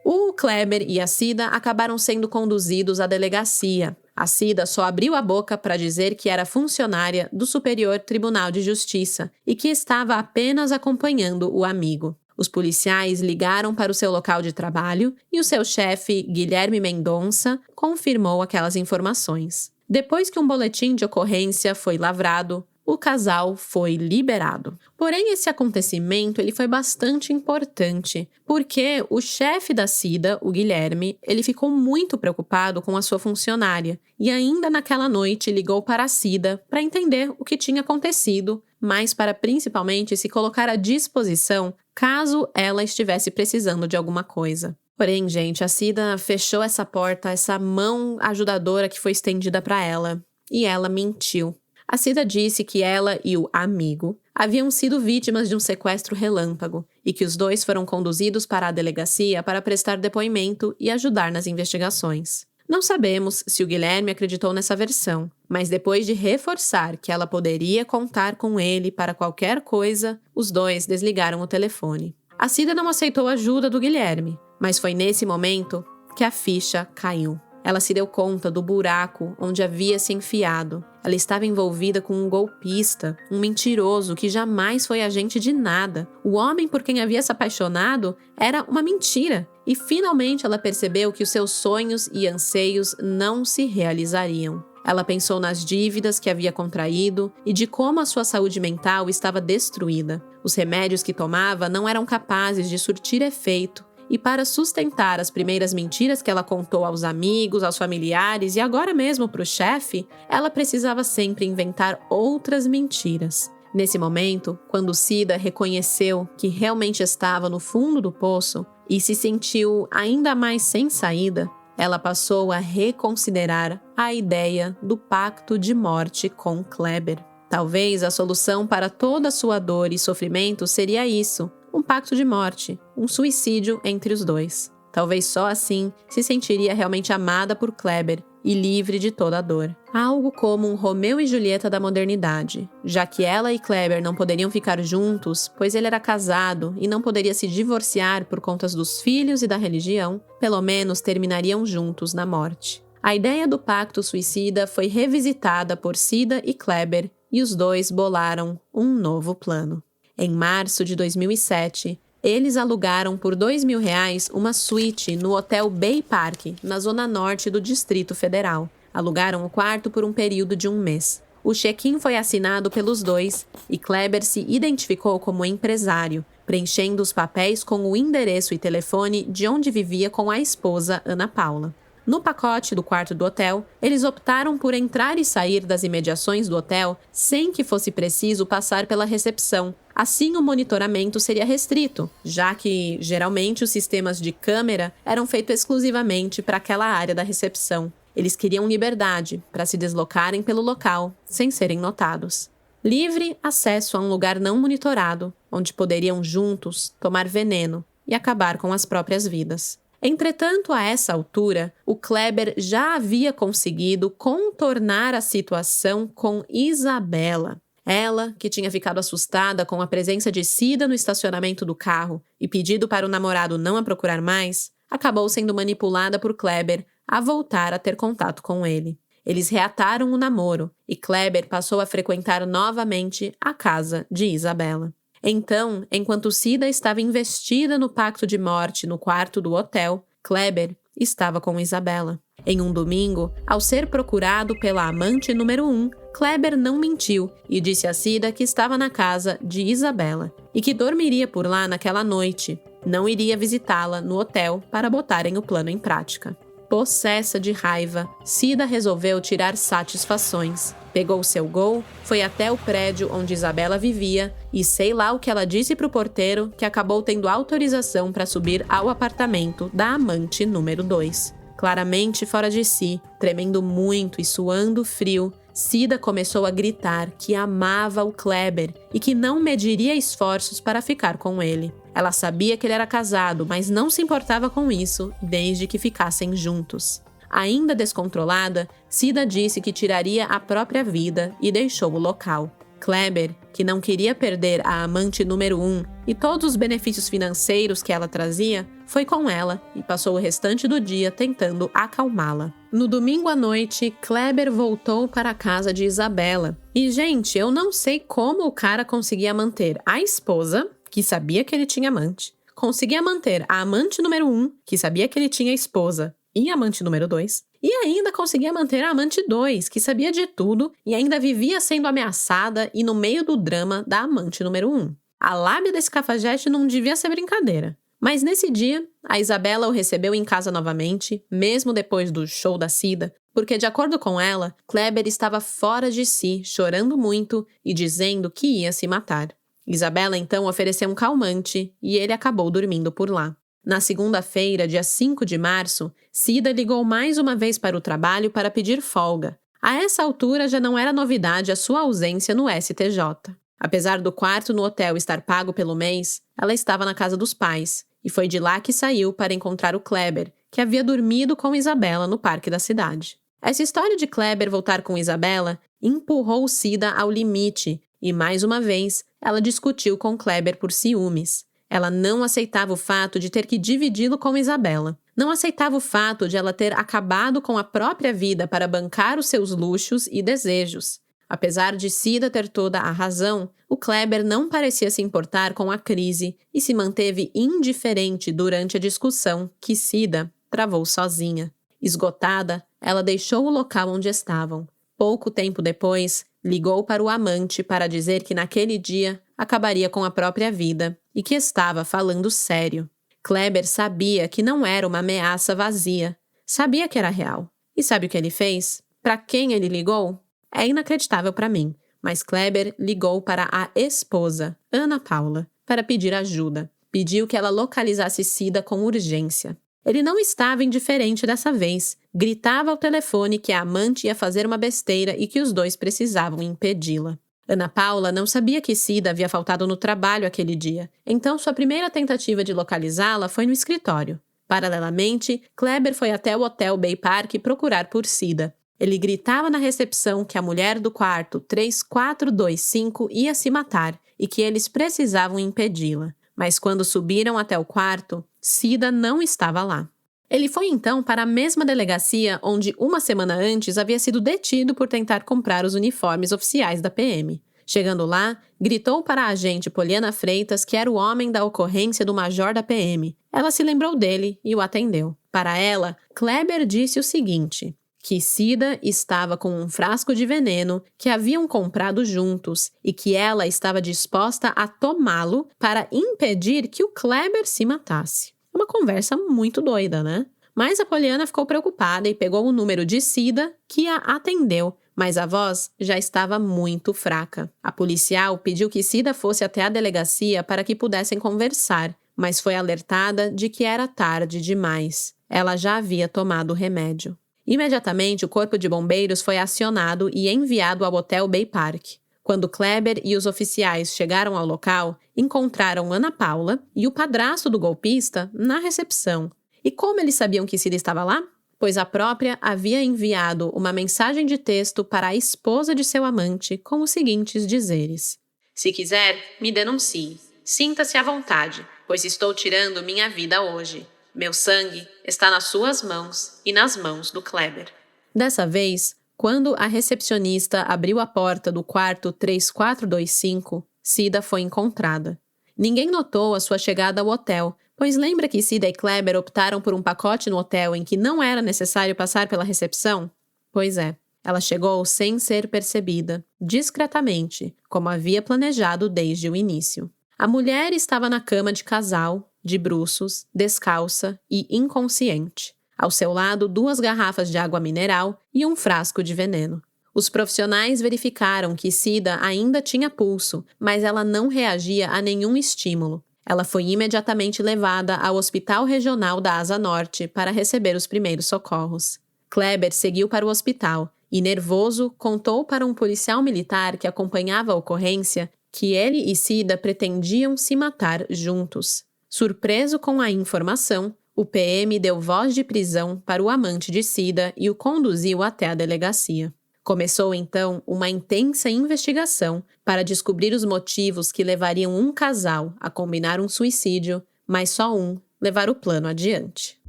O Kleber e a Cida acabaram sendo conduzidos à delegacia. A Cida só abriu a boca para dizer que era funcionária do Superior Tribunal de Justiça e que estava apenas acompanhando o amigo. Os policiais ligaram para o seu local de trabalho e o seu chefe, Guilherme Mendonça, confirmou aquelas informações. Depois que um boletim de ocorrência foi lavrado, o casal foi liberado. Porém, esse acontecimento ele foi bastante importante, porque o chefe da Cida, o Guilherme, ele ficou muito preocupado com a sua funcionária e ainda naquela noite ligou para a Cida para entender o que tinha acontecido, mas para principalmente se colocar à disposição caso ela estivesse precisando de alguma coisa. Porém, gente, a Cida fechou essa porta, essa mão ajudadora que foi estendida para ela, e ela mentiu. A Cida disse que ela e o amigo haviam sido vítimas de um sequestro relâmpago e que os dois foram conduzidos para a delegacia para prestar depoimento e ajudar nas investigações. Não sabemos se o Guilherme acreditou nessa versão, mas depois de reforçar que ela poderia contar com ele para qualquer coisa, os dois desligaram o telefone. A Cida não aceitou a ajuda do Guilherme, mas foi nesse momento que a ficha caiu. Ela se deu conta do buraco onde havia se enfiado. Ela estava envolvida com um golpista, um mentiroso que jamais foi agente de nada. O homem por quem havia se apaixonado era uma mentira. E finalmente ela percebeu que os seus sonhos e anseios não se realizariam. Ela pensou nas dívidas que havia contraído e de como a sua saúde mental estava destruída. Os remédios que tomava não eram capazes de surtir efeito. E para sustentar as primeiras mentiras que ela contou aos amigos, aos familiares e agora mesmo para o chefe, ela precisava sempre inventar outras mentiras. Nesse momento, quando Cida reconheceu que realmente estava no fundo do poço e se sentiu ainda mais sem saída, ela passou a reconsiderar a ideia do pacto de morte com Kleber. Talvez a solução para toda a sua dor e sofrimento seria isso: um pacto de morte, um suicídio entre os dois. Talvez só assim se sentiria realmente amada por Kleber e livre de toda a dor. Algo como um Romeu e Julieta da modernidade, já que ela e Kleber não poderiam ficar juntos, pois ele era casado e não poderia se divorciar por conta dos filhos e da religião, pelo menos terminariam juntos na morte. A ideia do pacto suicida foi revisitada por Cida e Kleber e os dois bolaram um novo plano. Em março de 2007, eles alugaram por R$2.000 uma suíte no Hotel Bay Park, na zona norte do Distrito Federal. Alugaram o quarto por um período de 1 mês. O check-in foi assinado pelos dois e Kleber se identificou como empresário, preenchendo os papéis com o endereço e telefone de onde vivia com a esposa Ana Paula. No pacote do quarto do hotel, eles optaram por entrar e sair das imediações do hotel sem que fosse preciso passar pela recepção. Assim, o monitoramento seria restrito, já que, geralmente, os sistemas de câmera eram feitos exclusivamente para aquela área da recepção. Eles queriam liberdade para se deslocarem pelo local, sem serem notados. Livre acesso a um lugar não monitorado, onde poderiam juntos tomar veneno e acabar com as próprias vidas. Entretanto, a essa altura, o Kleber já havia conseguido contornar a situação com Isabela. Ela, que tinha ficado assustada com a presença de Cida no estacionamento do carro e pedido para o namorado não a procurar mais, acabou sendo manipulada por Kleber a voltar a ter contato com ele. Eles reataram o namoro e Kleber passou a frequentar novamente a casa de Isabela. Então, enquanto Cida estava investida no pacto de morte no quarto do hotel, Kleber estava com Isabela. Em um domingo, ao ser procurado pela amante número 1, Kleber não mentiu e disse a Cida que estava na casa de Isabela e que dormiria por lá naquela noite. Não iria visitá-la no hotel para botarem o plano em prática. Possessa de raiva, Cida resolveu tirar satisfações. Pegou seu Gol, foi até o prédio onde Isabela vivia e sei lá o que ela disse para o porteiro que acabou tendo autorização para subir ao apartamento da amante número 2. Claramente fora de si, tremendo muito e suando frio, Cida começou a gritar que amava o Kleber e que não mediria esforços para ficar com ele. Ela sabia que ele era casado, mas não se importava com isso, desde que ficassem juntos. Ainda descontrolada, Cida disse que tiraria a própria vida e deixou o local. Kleber, que não queria perder a amante número 1 e todos os benefícios financeiros que ela trazia, foi com ela e passou o restante do dia tentando acalmá-la. No domingo à noite, Kleber voltou para a casa de Isabela. E, gente, eu não sei como o cara conseguia manter a esposa, que sabia que ele tinha amante, conseguia manter a amante número 1, que sabia que ele tinha esposa, e a amante número 2, e ainda conseguia manter a amante 2, que sabia de tudo e ainda vivia sendo ameaçada e no meio do drama da amante número 1. A lábia desse cafajeste não devia ser brincadeira. Mas nesse dia, a Isabela o recebeu em casa novamente, mesmo depois do show da Cida, porque, de acordo com ela, Kleber estava fora de si, chorando muito e dizendo que ia se matar. Isabela então ofereceu um calmante e ele acabou dormindo por lá. Na segunda-feira, dia 5 de março, Cida ligou mais uma vez para o trabalho para pedir folga. A essa altura já não era novidade a sua ausência no STJ. Apesar do quarto no hotel estar pago pelo mês, ela estava na casa dos pais e foi de lá que saiu para encontrar o Kleber, que havia dormido com Isabela no parque da cidade. Essa história de Kleber voltar com Isabela empurrou Cida ao limite e, mais uma vez, ela discutiu com Kleber por ciúmes. Ela não aceitava o fato de ter que dividi-lo com Isabela. Não aceitava o fato de ela ter acabado com a própria vida para bancar os seus luxos e desejos. Apesar de Cida ter toda a razão, o Kleber não parecia se importar com a crise e se manteve indiferente durante a discussão que Cida travou sozinha. Esgotada, ela deixou o local onde estavam. Pouco tempo depois, ligou para o amante para dizer que naquele dia acabaria com a própria vida e que estava falando sério. Kleber sabia que não era uma ameaça vazia. Sabia que era real. E sabe o que ele fez? Para quem ele ligou? É inacreditável para mim, mas Kleber ligou para a esposa, Ana Paula, para pedir ajuda. Pediu que ela localizasse Cida com urgência. Ele não estava indiferente dessa vez. Gritava ao telefone que a amante ia fazer uma besteira e que os dois precisavam impedi-la. Ana Paula não sabia que Cida havia faltado no trabalho aquele dia, então sua primeira tentativa de localizá-la foi no escritório. Paralelamente, Kleber foi até o Hotel Bay Park procurar por Cida. Ele gritava na recepção que a mulher do quarto 3425 ia se matar e que eles precisavam impedi-la. Mas quando subiram até o quarto, Cida não estava lá. Ele foi então para a mesma delegacia onde uma semana antes havia sido detido por tentar comprar os uniformes oficiais da PM. Chegando lá, gritou para a agente Poliana Freitas que era o homem da ocorrência do major da PM. Ela se lembrou dele e o atendeu. Para ela, Kleber disse o seguinte: que Cida estava com um frasco de veneno que haviam comprado juntos e que ela estava disposta a tomá-lo para impedir que o Kleber se matasse. Uma conversa muito doida, né? Mas a Poliana ficou preocupada e pegou o número de Cida, que a atendeu, mas a voz já estava muito fraca. A policial pediu que Cida fosse até a delegacia para que pudessem conversar, mas foi alertada de que era tarde demais. Ela já havia tomado o remédio. Imediatamente, o corpo de bombeiros foi acionado e enviado ao Hotel Bay Park. Quando Kleber e os oficiais chegaram ao local, encontraram Ana Paula e o padrasto do golpista na recepção. E como eles sabiam que Cida estava lá? Pois a própria havia enviado uma mensagem de texto para a esposa de seu amante com os seguintes dizeres: "Se quiser, me denuncie. Sinta-se à vontade, pois estou tirando minha vida hoje. Meu sangue está nas suas mãos e nas mãos do Kleber." Dessa vez, quando a recepcionista abriu a porta do quarto 3425, Cida foi encontrada. Ninguém notou a sua chegada ao hotel, pois lembra que Cida e Kleber optaram por um pacote no hotel em que não era necessário passar pela recepção? Pois é, ela chegou sem ser percebida, discretamente, como havia planejado desde o início. A mulher estava na cama de casal, de bruços, descalça e inconsciente. Ao seu lado, 2 garrafas de água mineral e um frasco de veneno. Os profissionais verificaram que Cida ainda tinha pulso, mas ela não reagia a nenhum estímulo. Ela foi imediatamente levada ao Hospital Regional da Asa Norte para receber os primeiros socorros. Kleber seguiu para o hospital e, nervoso, contou para um policial militar que acompanhava a ocorrência que ele e Cida pretendiam se matar juntos. Surpreso com a informação, o PM deu voz de prisão para o amante de Cida e o conduziu até a delegacia. Começou então uma intensa investigação para descobrir os motivos que levariam um casal a combinar um suicídio, mas só um levar o plano adiante.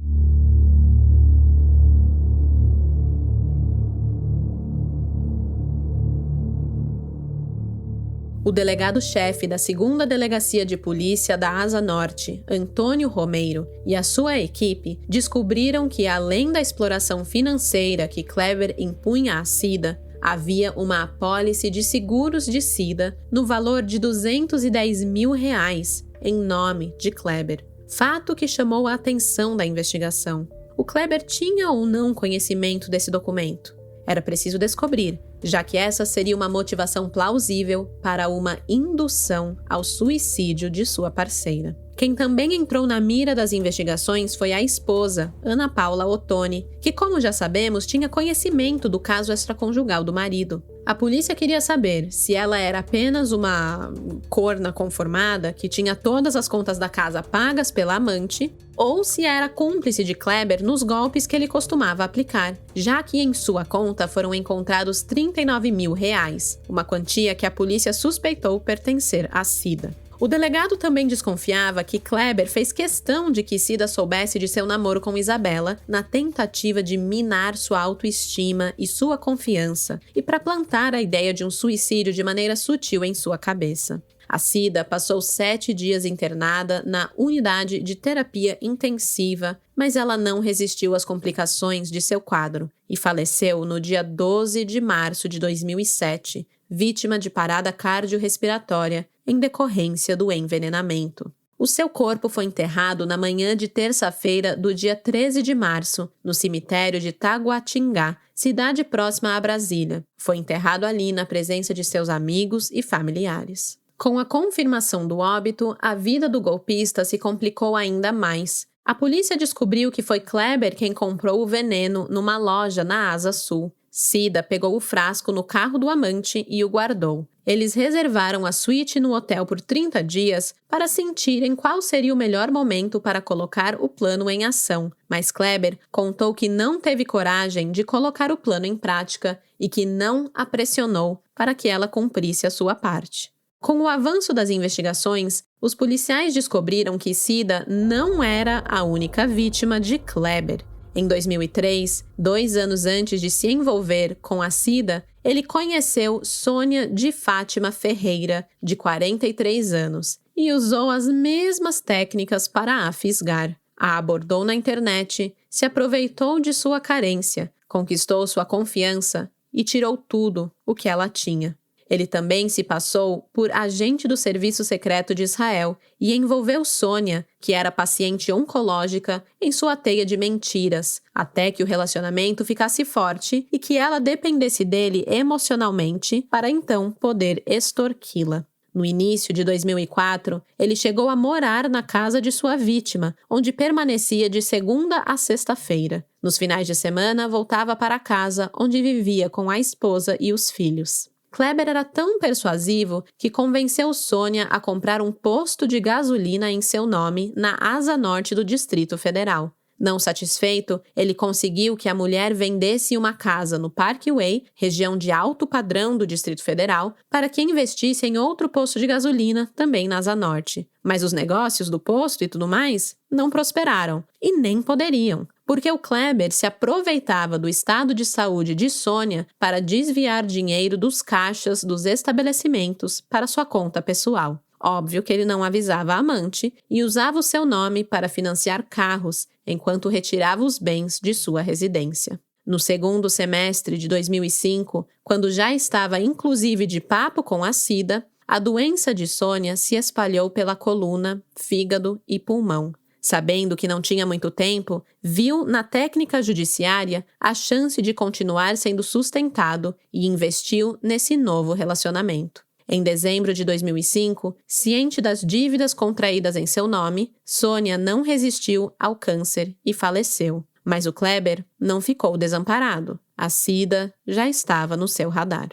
O delegado-chefe da 2ª Delegacia de Polícia da Asa Norte, Antônio Romeiro, e a sua equipe descobriram que, além da exploração financeira que Kleber impunha a Cida, havia uma apólice de seguros de Cida no valor de R$210 mil em nome de Kleber. Fato que chamou a atenção da investigação. O Kleber tinha ou não conhecimento desse documento? Era preciso descobrir, já que essa seria uma motivação plausível para uma indução ao suicídio de sua parceira. Quem também entrou na mira das investigações foi a esposa, Ana Paula Ottoni, que, como já sabemos, tinha conhecimento do caso extraconjugal do marido. A polícia queria saber se ela era apenas uma corna conformada que tinha todas as contas da casa pagas pela amante, ou se era cúmplice de Kleber nos golpes que ele costumava aplicar, já que em sua conta foram encontrados R$39 mil, uma quantia que a polícia suspeitou pertencer a Cida. O delegado também desconfiava que Kleber fez questão de que Cida soubesse de seu namoro com Isabela, na tentativa de minar sua autoestima e sua confiança, e para plantar a ideia de um suicídio de maneira sutil em sua cabeça. A Cida passou 7 dias internada na unidade de terapia intensiva, mas ela não resistiu às complicações de seu quadro e faleceu no dia 12 de março de 2007, vítima de parada cardiorrespiratória em decorrência do envenenamento. O seu corpo foi enterrado na manhã de terça-feira do dia 13 de março, no cemitério de Taguatingá, cidade próxima a Brasília. Foi enterrado ali na presença de seus amigos e familiares. Com a confirmação do óbito, a vida do golpista se complicou ainda mais. A polícia descobriu que foi Kleber quem comprou o veneno numa loja na Asa Sul. Cida pegou o frasco no carro do amante e o guardou. Eles reservaram a suíte no hotel por 30 dias para sentirem qual seria o melhor momento para colocar o plano em ação, mas Kleber contou que não teve coragem de colocar o plano em prática e que não a pressionou para que ela cumprisse a sua parte. Com o avanço das investigações, os policiais descobriram que Cida não era a única vítima de Kleber. Em 2003, 2 anos antes de se envolver com a Cida, ele conheceu Sônia de Fátima Ferreira, de 43 anos, e usou as mesmas técnicas para a fisgar. A abordou na internet, se aproveitou de sua carência, conquistou sua confiança e tirou tudo o que ela tinha. Ele também se passou por agente do Serviço Secreto de Israel e envolveu Sônia, que era paciente oncológica, em sua teia de mentiras, até que o relacionamento ficasse forte e que ela dependesse dele emocionalmente para então poder extorquí-la. No início de 2004, ele chegou a morar na casa de sua vítima, onde permanecia de segunda a sexta-feira. Nos finais de semana, voltava para casa, onde vivia com a esposa e os filhos. Kleber era tão persuasivo que convenceu Sônia a comprar um posto de gasolina em seu nome na Asa Norte do Distrito Federal. Não satisfeito, ele conseguiu que a mulher vendesse uma casa no Parkway, região de alto padrão do Distrito Federal, para que investisse em outro posto de gasolina, também na Asa Norte. Mas os negócios do posto e tudo mais não prosperaram, e nem poderiam, porque o Kleber se aproveitava do estado de saúde de Sônia para desviar dinheiro dos caixas dos estabelecimentos para sua conta pessoal. Óbvio que ele não avisava a amante e usava o seu nome para financiar carros, enquanto retirava os bens de sua residência. No segundo semestre de 2005, quando já estava inclusive de papo com a Cida, a doença de Sônia se espalhou pela coluna, fígado e pulmão. Sabendo que não tinha muito tempo, viu na técnica judiciária a chance de continuar sendo sustentado e investiu nesse novo relacionamento. Em dezembro de 2005, ciente das dívidas contraídas em seu nome, Sônia não resistiu ao câncer e faleceu. Mas o Kleber não ficou desamparado. A Cida já estava no seu radar.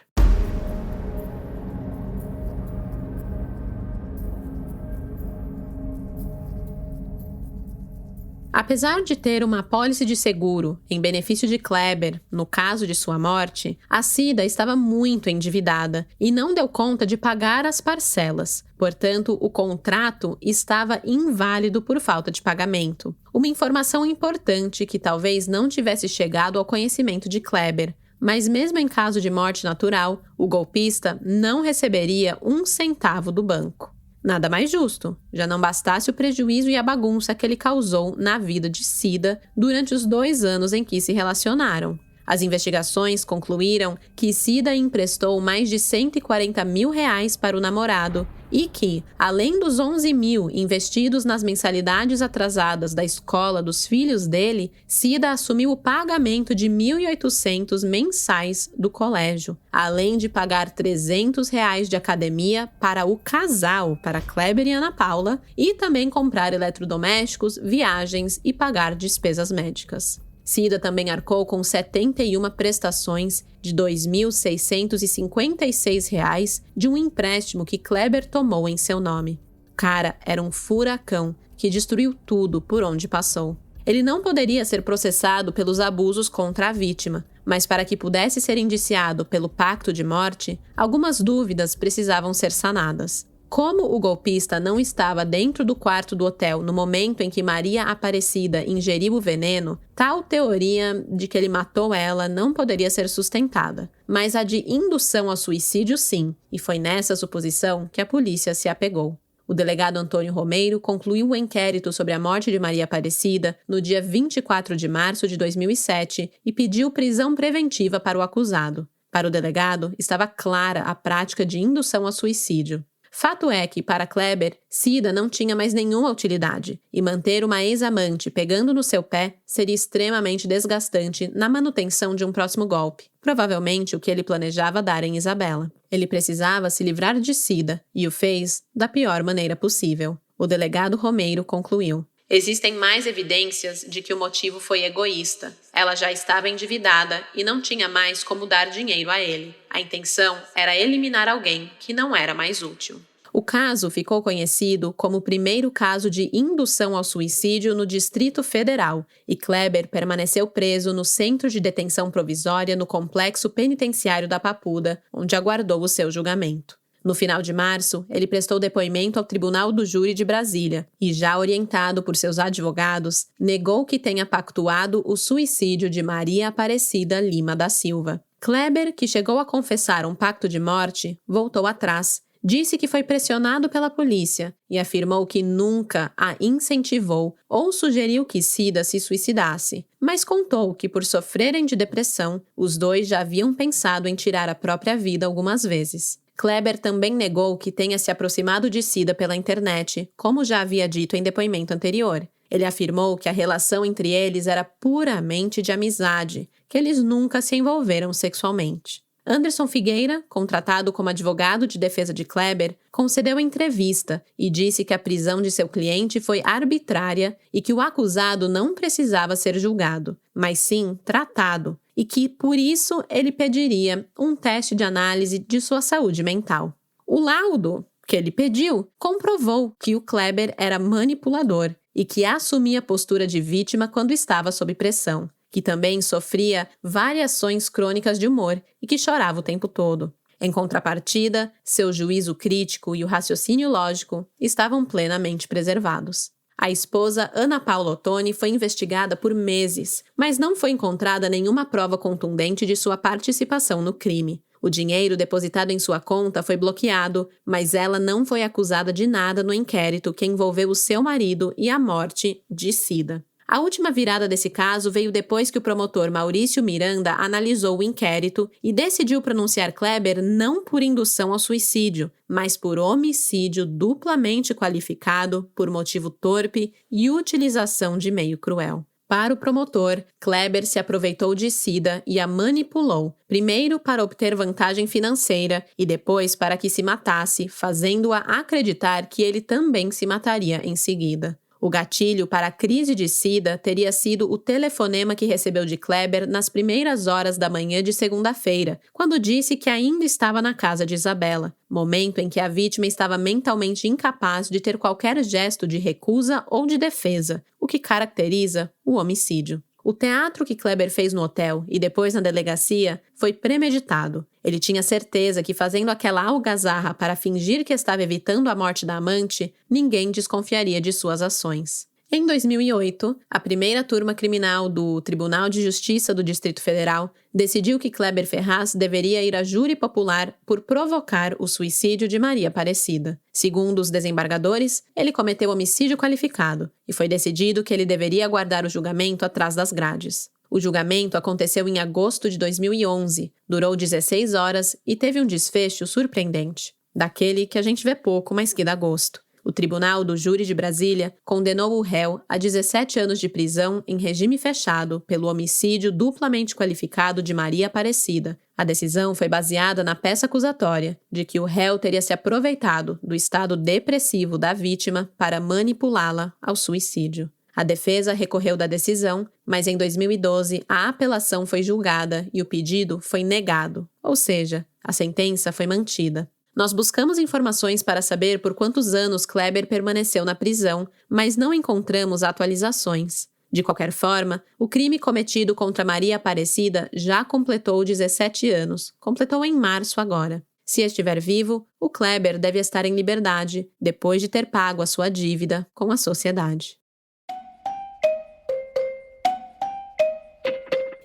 Apesar de ter uma apólice de seguro em benefício de Kleber, no caso de sua morte, a Cida estava muito endividada e não deu conta de pagar as parcelas. Portanto, o contrato estava inválido por falta de pagamento. Uma informação importante que talvez não tivesse chegado ao conhecimento de Kleber. Mas mesmo em caso de morte natural, o golpista não receberia 1 centavo do banco. Nada mais justo, já não bastasse o prejuízo e a bagunça que ele causou na vida de Cida durante os 2 anos em que se relacionaram. As investigações concluíram que Cida emprestou mais de R$140 mil para o namorado e que, além dos 11 mil investidos nas mensalidades atrasadas da escola dos filhos dele, Cida assumiu o pagamento de R$1.800 mensais do colégio, além de pagar R$300 de academia para o casal, para Kleber e Ana Paula, e também comprar eletrodomésticos, viagens e pagar despesas médicas. Cida também arcou com 71 prestações de R$ 2.656 de um empréstimo que Kleber tomou em seu nome. O cara era um furacão que destruiu tudo por onde passou. Ele não poderia ser processado pelos abusos contra a vítima, mas para que pudesse ser indiciado pelo pacto de morte, algumas dúvidas precisavam ser sanadas. Como o golpista não estava dentro do quarto do hotel no momento em que Maria Aparecida ingeriu o veneno, tal teoria de que ele matou ela não poderia ser sustentada. Mas a de indução ao suicídio sim, e foi nessa suposição que a polícia se apegou. O delegado Antônio Romeiro concluiu o inquérito sobre a morte de Maria Aparecida no dia 24 de março de 2007 e pediu prisão preventiva para o acusado. Para o delegado, estava clara a prática de indução ao suicídio. Fato é que, para Kleber, Cida não tinha mais nenhuma utilidade, e manter uma ex-amante pegando no seu pé seria extremamente desgastante na manutenção de um próximo golpe, provavelmente o que ele planejava dar em Isabela. Ele precisava se livrar de Cida, e o fez da pior maneira possível. O delegado Romeiro concluiu: existem mais evidências de que o motivo foi egoísta. Ela já estava endividada e não tinha mais como dar dinheiro a ele. A intenção era eliminar alguém que não era mais útil. O caso ficou conhecido como o primeiro caso de indução ao suicídio no Distrito Federal, e Kleber permaneceu preso no Centro de Detenção Provisória no Complexo Penitenciário da Papuda, onde aguardou o seu julgamento. No final de março, ele prestou depoimento ao Tribunal do Júri de Brasília e, já orientado por seus advogados, negou que tenha pactuado o suicídio de Maria Aparecida Lima da Silva. Kleber, que chegou a confessar um pacto de morte, voltou atrás. Disse que foi pressionado pela polícia e afirmou que nunca a incentivou ou sugeriu que Cida se suicidasse, mas contou que, por sofrerem de depressão, os dois já haviam pensado em tirar a própria vida algumas vezes. Kleber também negou que tenha se aproximado de Cida pela internet, como já havia dito em depoimento anterior. Ele afirmou que a relação entre eles era puramente de amizade, que eles nunca se envolveram sexualmente. Anderson Figueira, contratado como advogado de defesa de Kleber, concedeu entrevista e disse que a prisão de seu cliente foi arbitrária e que o acusado não precisava ser julgado, mas sim tratado, e que, por isso, ele pediria um teste de análise de sua saúde mental. O laudo que ele pediu comprovou que o Kleber era manipulador e que assumia a postura de vítima quando estava sob pressão, que também sofria variações crônicas de humor e que chorava o tempo todo. Em contrapartida, seu juízo crítico e o raciocínio lógico estavam plenamente preservados. A esposa Ana Paula Ottoni foi investigada por meses, mas não foi encontrada nenhuma prova contundente de sua participação no crime. O dinheiro depositado em sua conta foi bloqueado, mas ela não foi acusada de nada no inquérito que envolveu o seu marido e a morte de Cida. A última virada desse caso veio depois que o promotor Maurício Miranda analisou o inquérito e decidiu pronunciar Kleber não por indução ao suicídio, mas por homicídio duplamente qualificado por motivo torpe e utilização de meio cruel. Para o promotor, Kleber se aproveitou de Cida e a manipulou, primeiro para obter vantagem financeira e depois para que se matasse, fazendo-a acreditar que ele também se mataria em seguida. O gatilho para a crise de Cida teria sido o telefonema que recebeu de Kleber nas primeiras horas da manhã de segunda-feira, quando disse que ainda estava na casa de Isabela, momento em que a vítima estava mentalmente incapaz de ter qualquer gesto de recusa ou de defesa, o que caracteriza o homicídio. O teatro que Kleber fez no hotel e depois na delegacia foi premeditado. Ele tinha certeza que, fazendo aquela algazarra para fingir que estava evitando a morte da amante, ninguém desconfiaria de suas ações. Em 2008, a primeira turma criminal do Tribunal de Justiça do Distrito Federal decidiu que Kleber Ferraz deveria ir a júri popular por provocar o suicídio de Maria Aparecida. Segundo os desembargadores, ele cometeu homicídio qualificado e foi decidido que ele deveria aguardar o julgamento atrás das grades. O julgamento aconteceu em agosto de 2011, durou 16 horas e teve um desfecho surpreendente, daquele que a gente vê pouco, mas que dá gosto. O Tribunal do Júri de Brasília condenou o réu a 17 anos de prisão em regime fechado pelo homicídio duplamente qualificado de Maria Aparecida. A decisão foi baseada na peça acusatória de que o réu teria se aproveitado do estado depressivo da vítima para manipulá-la ao suicídio. A defesa recorreu da decisão, mas em 2012 a apelação foi julgada e o pedido foi negado, ou seja, a sentença foi mantida. Nós buscamos informações para saber por quantos anos Kleber permaneceu na prisão, mas não encontramos atualizações. De qualquer forma, o crime cometido contra Maria Aparecida já completou 17 anos, completou em março agora. Se estiver vivo, o Kleber deve estar em liberdade, depois de ter pago a sua dívida com a sociedade.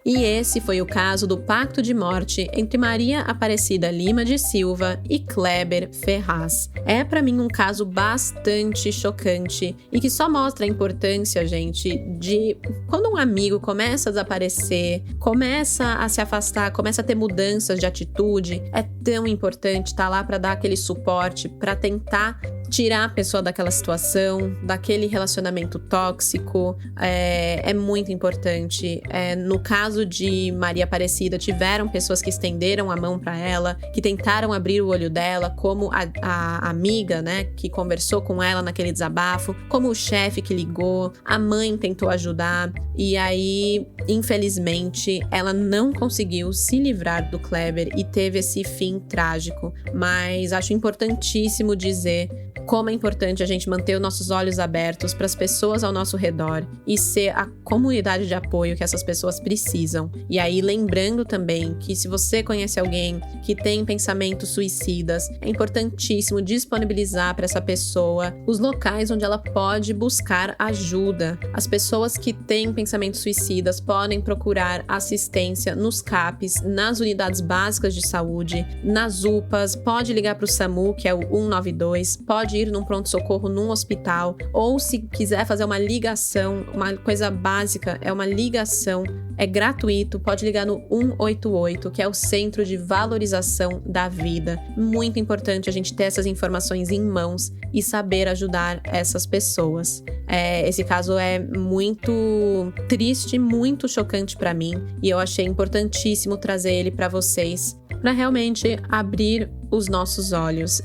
E esse foi o caso do pacto de morte entre Maria Aparecida Lima de Silva e Kleber Ferraz. É para mim um caso bastante chocante e que só mostra a importância, gente, de quando um amigo começa a desaparecer, começa a se afastar, começa a ter mudanças de atitude, é tão importante estar lá para dar aquele suporte, para tentar tirar a pessoa daquela situação, daquele relacionamento tóxico, é muito importante. No caso de Maria Aparecida, tiveram pessoas que estenderam a mão para ela, que tentaram abrir o olho dela, como a amiga, né, que conversou com ela naquele desabafo, como o chefe que ligou, a mãe tentou ajudar, e aí, infelizmente, ela não conseguiu se livrar do Kleber e teve esse fim trágico. Mas acho importantíssimo dizer como é importante a gente manter os nossos olhos abertos para as pessoas ao nosso redor e ser a comunidade de apoio que essas pessoas precisam. E aí, lembrando também que se você conhece alguém que tem pensamentos suicidas, é importantíssimo disponibilizar para essa pessoa os locais onde ela pode buscar ajuda. As pessoas que têm pensamentos suicidas podem procurar assistência nos CAPs, nas unidades básicas de saúde, nas UPAs, pode ligar para o SAMU, que é o 192, pode ir num pronto-socorro num hospital, ou se quiser fazer uma ligação, uma coisa básica, é uma ligação, é gratuito, pode ligar no 188, que é o Centro de Valorização da Vida. Muito importante a gente ter essas informações em mãos e saber ajudar essas pessoas. Esse caso é muito triste, muito chocante para mim, e eu achei importantíssimo trazer ele para vocês, para realmente abrir os nossos olhos.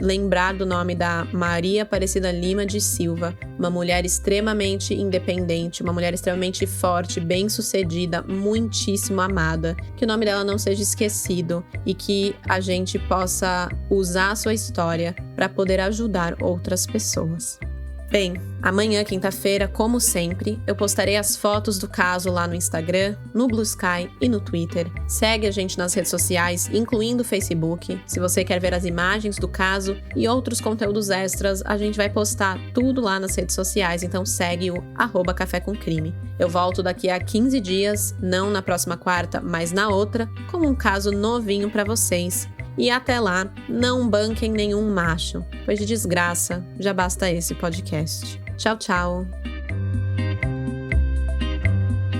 Lembrar do nome da Maria Aparecida Lima de Silva, uma mulher extremamente independente, uma mulher extremamente forte, bem-sucedida, muitíssimo amada. Que o nome dela não seja esquecido e que a gente possa usar a sua história para poder ajudar outras pessoas. Bem, amanhã, quinta-feira, como sempre, eu postarei as fotos do caso lá no Instagram, no Blue Sky e no Twitter. Segue a gente nas redes sociais, incluindo o Facebook. Se você quer ver as imagens do caso e outros conteúdos extras, a gente vai postar tudo lá nas redes sociais, então segue o @Café com Crime. Eu volto daqui a 15 dias, não na próxima quarta, mas na outra, com um caso novinho para vocês. E até lá, não banquem nenhum macho, pois de desgraça já basta esse podcast. Tchau, tchau!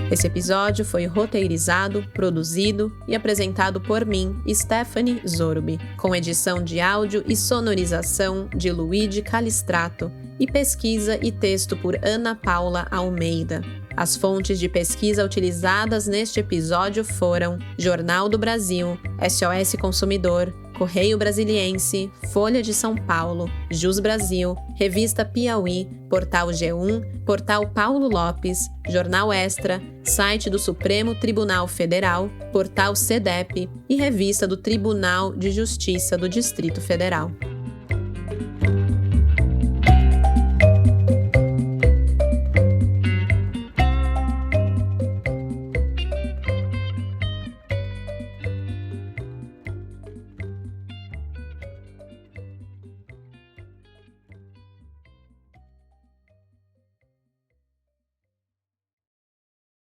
Esse episódio foi roteirizado, produzido e apresentado por mim, Stephanie Zorbi, com edição de áudio e sonorização de Luigi Calistrato e pesquisa e texto por Ana Paula Almeida. As fontes de pesquisa utilizadas neste episódio foram Jornal do Brasil, SOS Consumidor, Correio Brasiliense, Folha de São Paulo, Jus Brasil, Revista Piauí, Portal G1, Portal Paulo Lopes, Jornal Extra, site do Supremo Tribunal Federal, Portal CEDEP e Revista do Tribunal de Justiça do Distrito Federal.